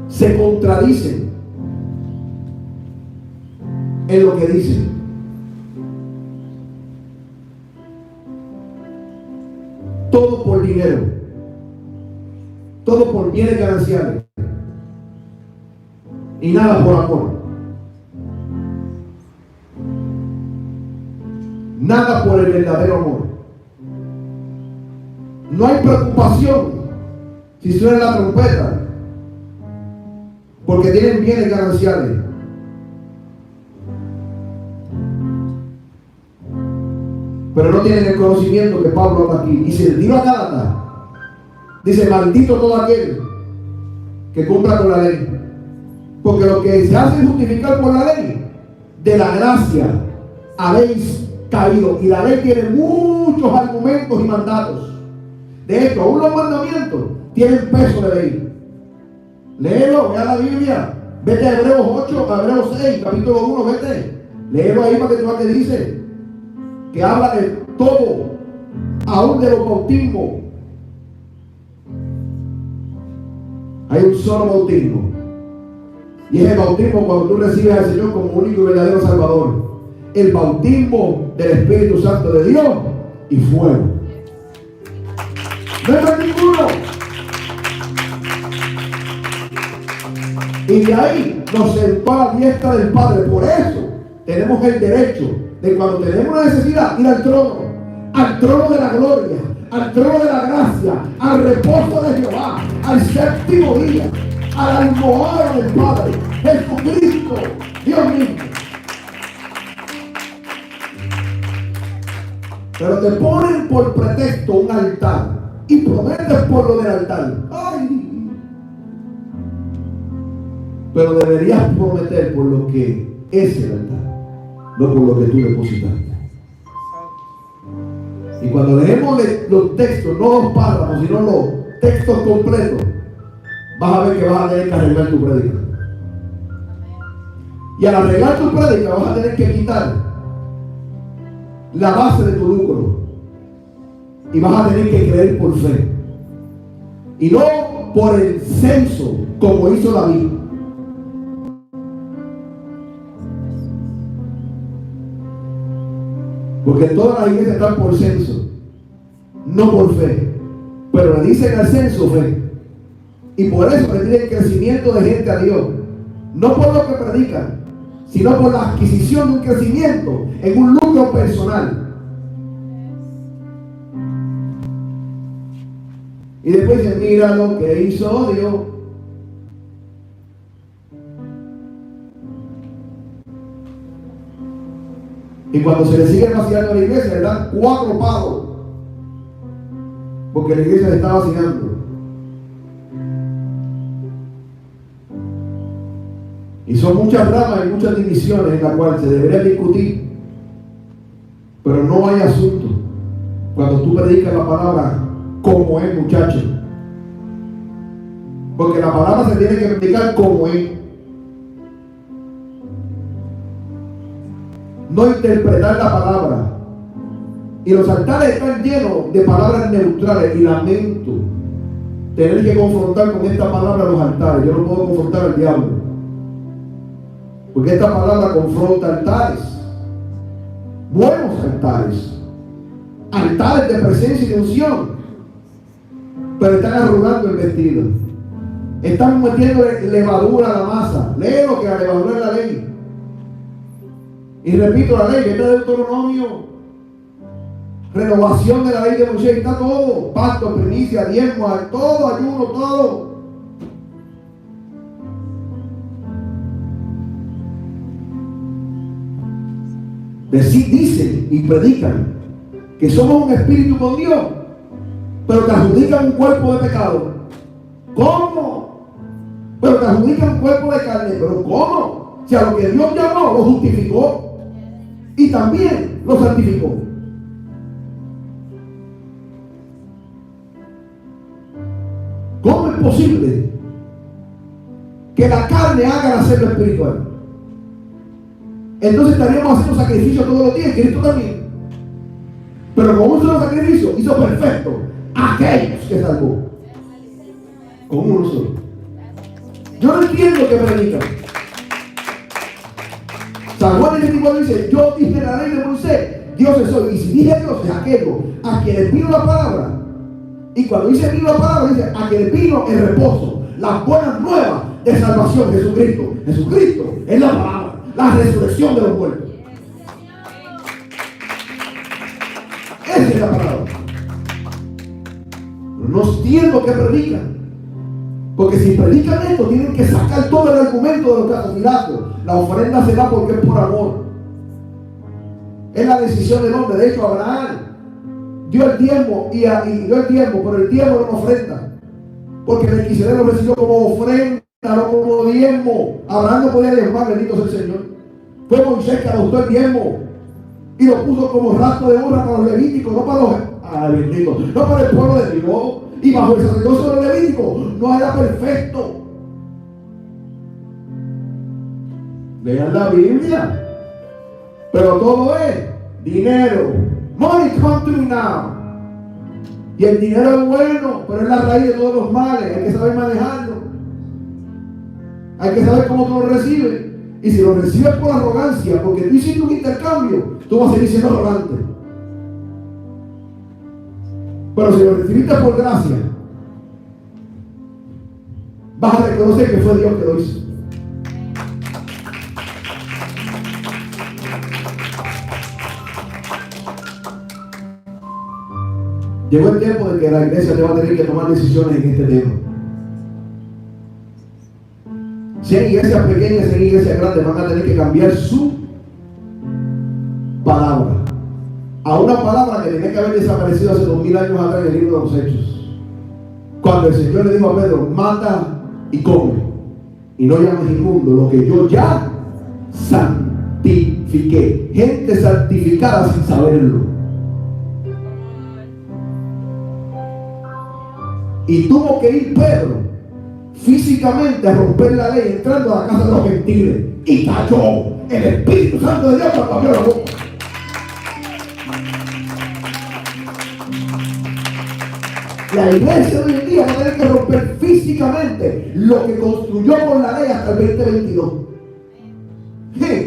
Speaker 1: Se contradicen en lo que dicen. Todo por dinero. Todo por bienes gananciales. Y nada por amor. Nada por el verdadero amor. No hay preocupación si suena la trompeta, porque tienen bienes gananciales. Pero no tienen el conocimiento que Pablo habla aquí. Y se dio a Gálatas. Dice: maldito todo aquel que cumpla con la ley. Porque lo que se hace justificar por la ley, de la gracia habéis caído. Y la ley tiene muchos argumentos y mandatos. De hecho, aún los mandamientos tienen peso de ley. Léelo, vea la Biblia. Vete a Hebreos 8, a Hebreos 6, capítulo 1, vete. Léelo ahí para que tú veas que dice. Que habla de todo, aún de los bautismos. Hay un solo bautismo. Y es el bautismo cuando tú recibes al Señor como único y verdadero Salvador. El bautismo del Espíritu Santo de Dios y fuego. No hay ninguno. Y de ahí nos sentó a la diestra del Padre. Por eso tenemos el derecho de, cuando tenemos una necesidad, ir al trono de la gloria, al trono de la gracia, al reposo de Jehová, al séptimo día, a la almohada del Padre, Jesucristo, Dios mismo. Pero te ponen por pretexto un altar y prometes por lo del altar. ¡Ay! Pero deberías prometer por lo que es el altar, no por lo que tú depositaste. Y cuando leemos los textos, no los párrafos, sino los textos completos, vas a ver que vas a tener que arreglar tu prédica. Y al arreglar tu prédica vas a tener que quitar la base de tu lucro. Y vas a tener que creer por fe. Y no por el censo, como hizo David. Porque todas las iglesias están por censo, no por fe. Pero le dicen al censo fe. Y por eso le tienen crecimiento de gente a Dios. No por lo que predican, sino por la adquisición de un crecimiento en un lucro personal. Y después dicen: mira lo que hizo Dios. Y cuando se le sigue vaciando la iglesia, le dan 4 pagos. Porque la iglesia le está vaciando. Y son muchas ramas y muchas divisiones en las cuales se debería discutir. Pero no hay asunto cuando tú predicas la palabra como es, muchacho. Porque la palabra se tiene que predicar como es. No interpretar la palabra. Y los altares están llenos de palabras neutrales. Y lamento tener que confrontar con esta palabra los altares. Yo no puedo confrontar al diablo, porque esta palabra confronta altares, buenos altares, altares de presencia y de unción, pero están arrugando el vestido, están metiendo levadura a la masa. Lee lo que la levadura es la ley. Y repito la ley, este Deuteronomio, renovación de la ley de Moisés, está todo: pacto, primicia, diezmo, todo, ayuno, todo. Dicen y predican que somos un espíritu con Dios, pero te adjudican un cuerpo de pecado. ¿Cómo? Pero te adjudican un cuerpo de carne. ¿Pero cómo? Si a lo que Dios llamó lo justificó y también lo santificó. ¿Cómo es posible que la carne haga nacer lo espiritual? Entonces estaríamos haciendo sacrificios todos los días, Cristo también. Pero con un solo sacrificio hizo perfecto a aquellos que salvó. Con uno solo. Yo no entiendo que predican. San Juan 24 dice: yo dije la ley de Moisés, Dios es hoy. Y si dije Dios, es aquello a quien le vino la palabra. Y cuando dice vino la palabra, dice a quien le vino el reposo, las buenas nuevas de salvación. Jesucristo. Jesucristo es la palabra, la resurrección de los muertos. Esa es la palabra. No entiendo que predican. Porque si predican esto, tienen que sacar todo el argumento de los asesinatos. La ofrenda se da porque es por amor. Es la decisión del hombre. De hecho, Abraham dio el diezmo pero el diezmo era una ofrenda. Porque Melquisedec lo recibió como ofrenda, no como diezmo. Abraham no podía diezmar, bendito sea el Señor. Fue Moisés que adoptó el diezmo y lo puso como rastro de honra para los levíticos, no para no para el pueblo de Dios. Y bajo el sacerdocio de los levíticos no era perfecto. Lean la Biblia. Pero todo es dinero. Money come to me now. Y el dinero es bueno, pero es la raíz de todos los males. Hay que saber manejarlo. Hay que saber cómo tú lo recibes. Y si lo recibes por arrogancia, porque tú hiciste un intercambio, tú vas a seguir siendo arrogante. Pero si lo recibiste por gracia, vas a reconocer que fue Dios que lo hizo. Llegó el tiempo de que la iglesia te va a tener que tomar decisiones en este tema. Si hay iglesias pequeñas, si hay iglesias grandes, van a tener que cambiar su palabra a una palabra que tenía que haber desaparecido hace 2000 años atrás en el libro de los Hechos. Cuando el Señor le dijo a Pedro: mata y come, y no llames inmundo lo que yo ya santifiqué. Gente santificada sin saberlo. Y tuvo que ir Pedro físicamente a romper la ley, entrando a la casa de los gentiles, y cayó el Espíritu Santo de Dios cuando abrió la boca. La iglesia de hoy en día va a tener que romper físicamente lo que construyó con la ley hasta el 2022.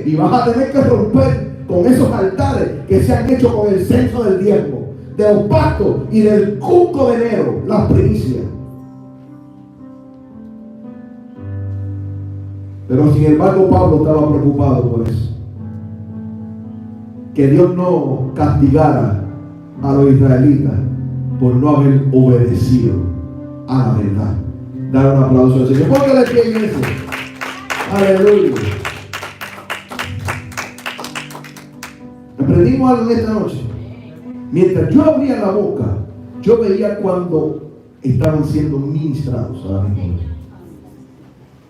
Speaker 1: Y vas a tener que romper con esos altares que se han hecho con el censo del diezmo, de los pactos y del culto de enero, las primicias. Pero sin embargo Pablo estaba preocupado por eso. Que Dios no castigara a los israelitas por no haber obedecido a la verdad. Dar un aplauso al Señor. Póngale de pie, iglesia. Aleluya. Aprendimos algo en esta noche. Mientras yo abría la boca, yo veía cuando estaban siendo ministrados a la misma.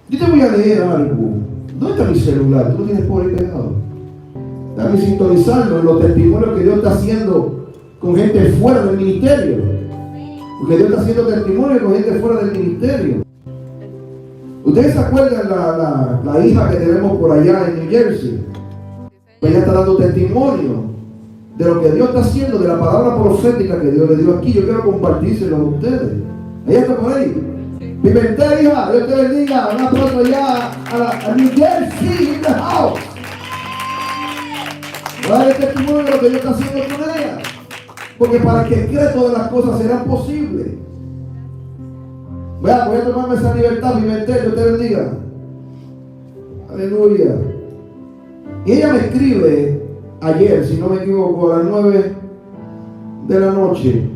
Speaker 1: Yo te voy a leer algo. ¿Dónde está mi celular? ¿Tú lo tienes por ahí pegado? Dame sintonizarlo en los testimonios que Dios está haciendo con gente fuera del ministerio. Porque Dios está haciendo testimonio con gente fuera del ministerio. ¿Ustedes se acuerdan la hija que tenemos por allá en New Jersey? Pues ella está dando testimonio de lo que Dios está haciendo, de la palabra profética que Dios le dio aquí. Yo quiero compartírselo a ustedes. Ella está por ahí. Pimentel, hija, Dios te bendiga. Un aplauso allá a New Jersey, in the house. Voy a dar el testimonio de lo que Dios está haciendo con ella. Porque para que cree todas las cosas serán posibles. Voy a tomarme esa libertad, Pimentel, Dios te bendiga. Aleluya. Y ella me escribe ayer, si no me equivoco, a las 9 de la noche.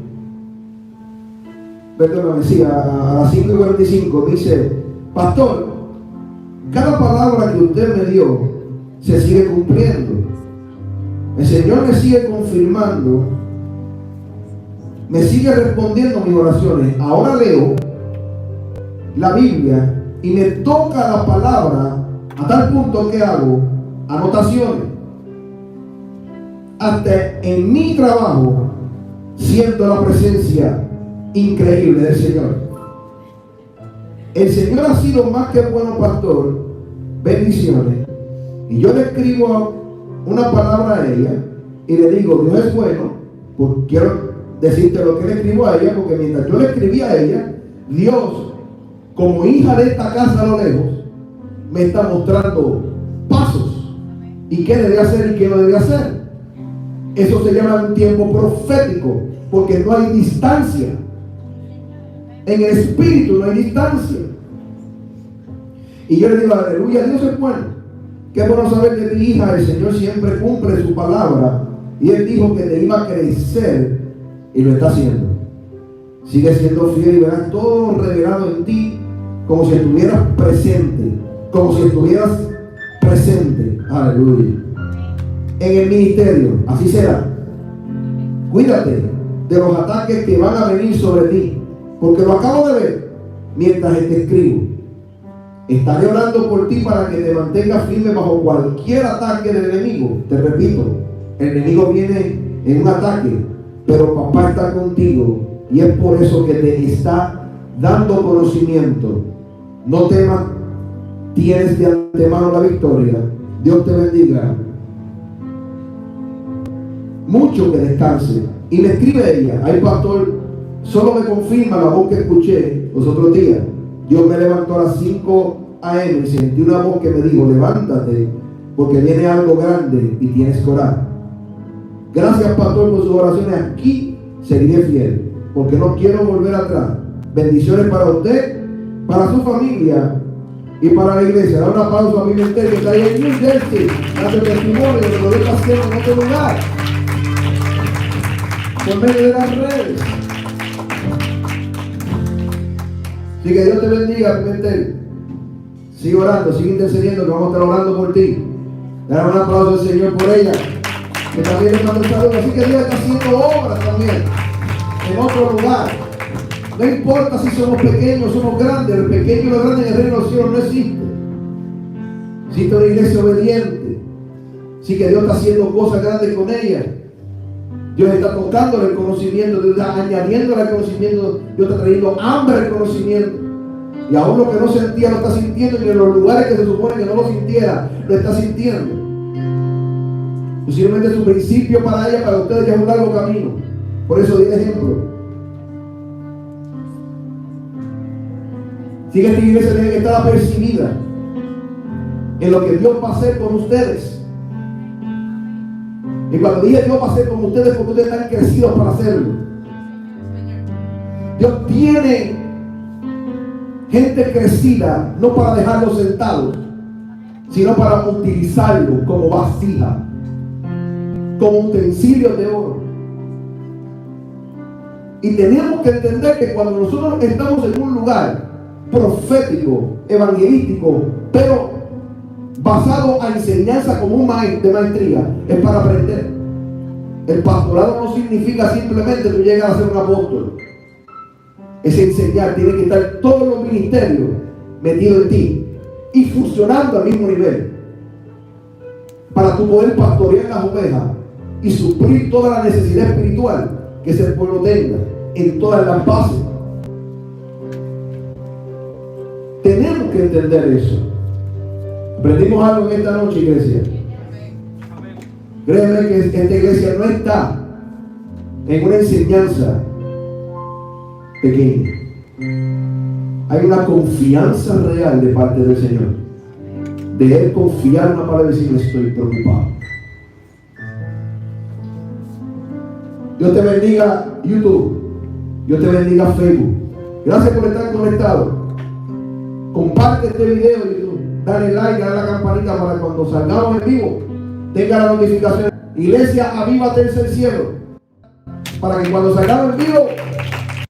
Speaker 1: Perdóname, sí, a las 5:45. Dice: pastor, cada palabra que usted me dio se sigue cumpliendo. El Señor me sigue confirmando, me sigue respondiendo mis oraciones. Ahora leo la Biblia y me toca la palabra a tal punto que hago anotaciones. Hasta en mi trabajo siento la presencia increíble del Señor. El Señor ha sido más que bueno pastor. Bendiciones. Y yo le escribo una palabra a ella y le digo: Dios es bueno Porque quiero decirte lo que le escribo a ella, porque mientras yo le escribía a ella, Dios, como hija de esta casa a lo lejos, me está mostrando pasos y qué debe hacer y qué no debe hacer. Eso se llama un tiempo profético, porque no hay distancia. En el espíritu no hay distancia. Y yo le digo, aleluya, Dios es bueno. Qué bueno saber que mi hija, el Señor siempre cumple su palabra. Y Él dijo que te iba a crecer y lo está haciendo. Sigue siendo fiel y verás todo revelado en ti, como si estuvieras presente. Como si estuvieras presente. Aleluya. En el ministerio, así será. Cuídate de los ataques que van a venir sobre ti, porque lo acabo de ver mientras te escribo. Estaré orando por ti para que te mantengas firme bajo cualquier ataque del enemigo. Te repito, el enemigo viene en un ataque, pero papá está contigo y es por eso que te está dando conocimiento. No temas, tienes de antemano la victoria. Dios te bendiga. Mucho que descanse. Y me escribe ella, ay pastor, solo me confirma la voz que escuché los otros días. Dios me levantó a las 5 a.m. y sentí una voz que me dijo, levántate, porque viene algo grande y tienes que orar. Gracias pastor por sus oraciones. Aquí seguiré fiel, porque no quiero volver atrás. Bendiciones para usted, para su familia y para la iglesia. Da una pausa a mi ministerio que está ahí en New Jersey. Hace testimonio de lo que está haciendo en otro lugar, por medio de las redes. Así que Dios te bendiga, Pimentel. Sigue orando, sigue intercediendo, que vamos a estar orando por ti. Dale un aplauso al Señor por ella, que también le manda un saludo. Así que Dios está haciendo obras también en otro lugar. No importa si somos pequeños o somos grandes, el pequeño y lo grande en el reino de los cielos no existe. Existe una iglesia obediente. Así que Dios está haciendo cosas grandes con ella. Dios está tocando el conocimiento, Dios está añadiendo el conocimiento, Dios está trayendo hambre al conocimiento. Y aún lo que no sentía lo está sintiendo, y en los lugares que se supone que no lo sintiera, lo está sintiendo. Posiblemente su principio para ella, para ustedes ya es un largo camino. Por eso di el ejemplo. Así que esta iglesia tiene que estar apercibida en lo que Dios va a hacer con ustedes. Y cuando dije Dios va a hacer con ustedes, porque ustedes están crecidos para hacerlo. Dios tiene gente crecida, no para dejarlos sentados, sino para utilizarlos como vasija, como utensilios de oro. Y tenemos que entender que cuando nosotros estamos en un lugar profético, evangelístico, pero basado a enseñanza como un de maestría, es para aprender. El pastorado no significa simplemente tú llegas a ser un apóstol. Es enseñar, tiene que estar todos los ministerios metidos en ti y funcionando al mismo nivel para tu poder pastorear las ovejas y suplir toda la necesidad espiritual que ese pueblo tenga en todas las bases. Tenemos que entender eso. Aprendimos algo en esta noche, iglesia. Créeme que esta iglesia no está en una enseñanza pequeña. Hay una confianza real de parte del Señor, de Él confiarme para decirle estoy preocupado. Dios te bendiga YouTube, Dios te bendiga Facebook. Gracias por estar conectado. Comparte este video en YouTube, dale like, dale la campanita para cuando salgamos en vivo tenga la notificación. Iglesia, avívate el cielo, para que cuando salgamos en vivo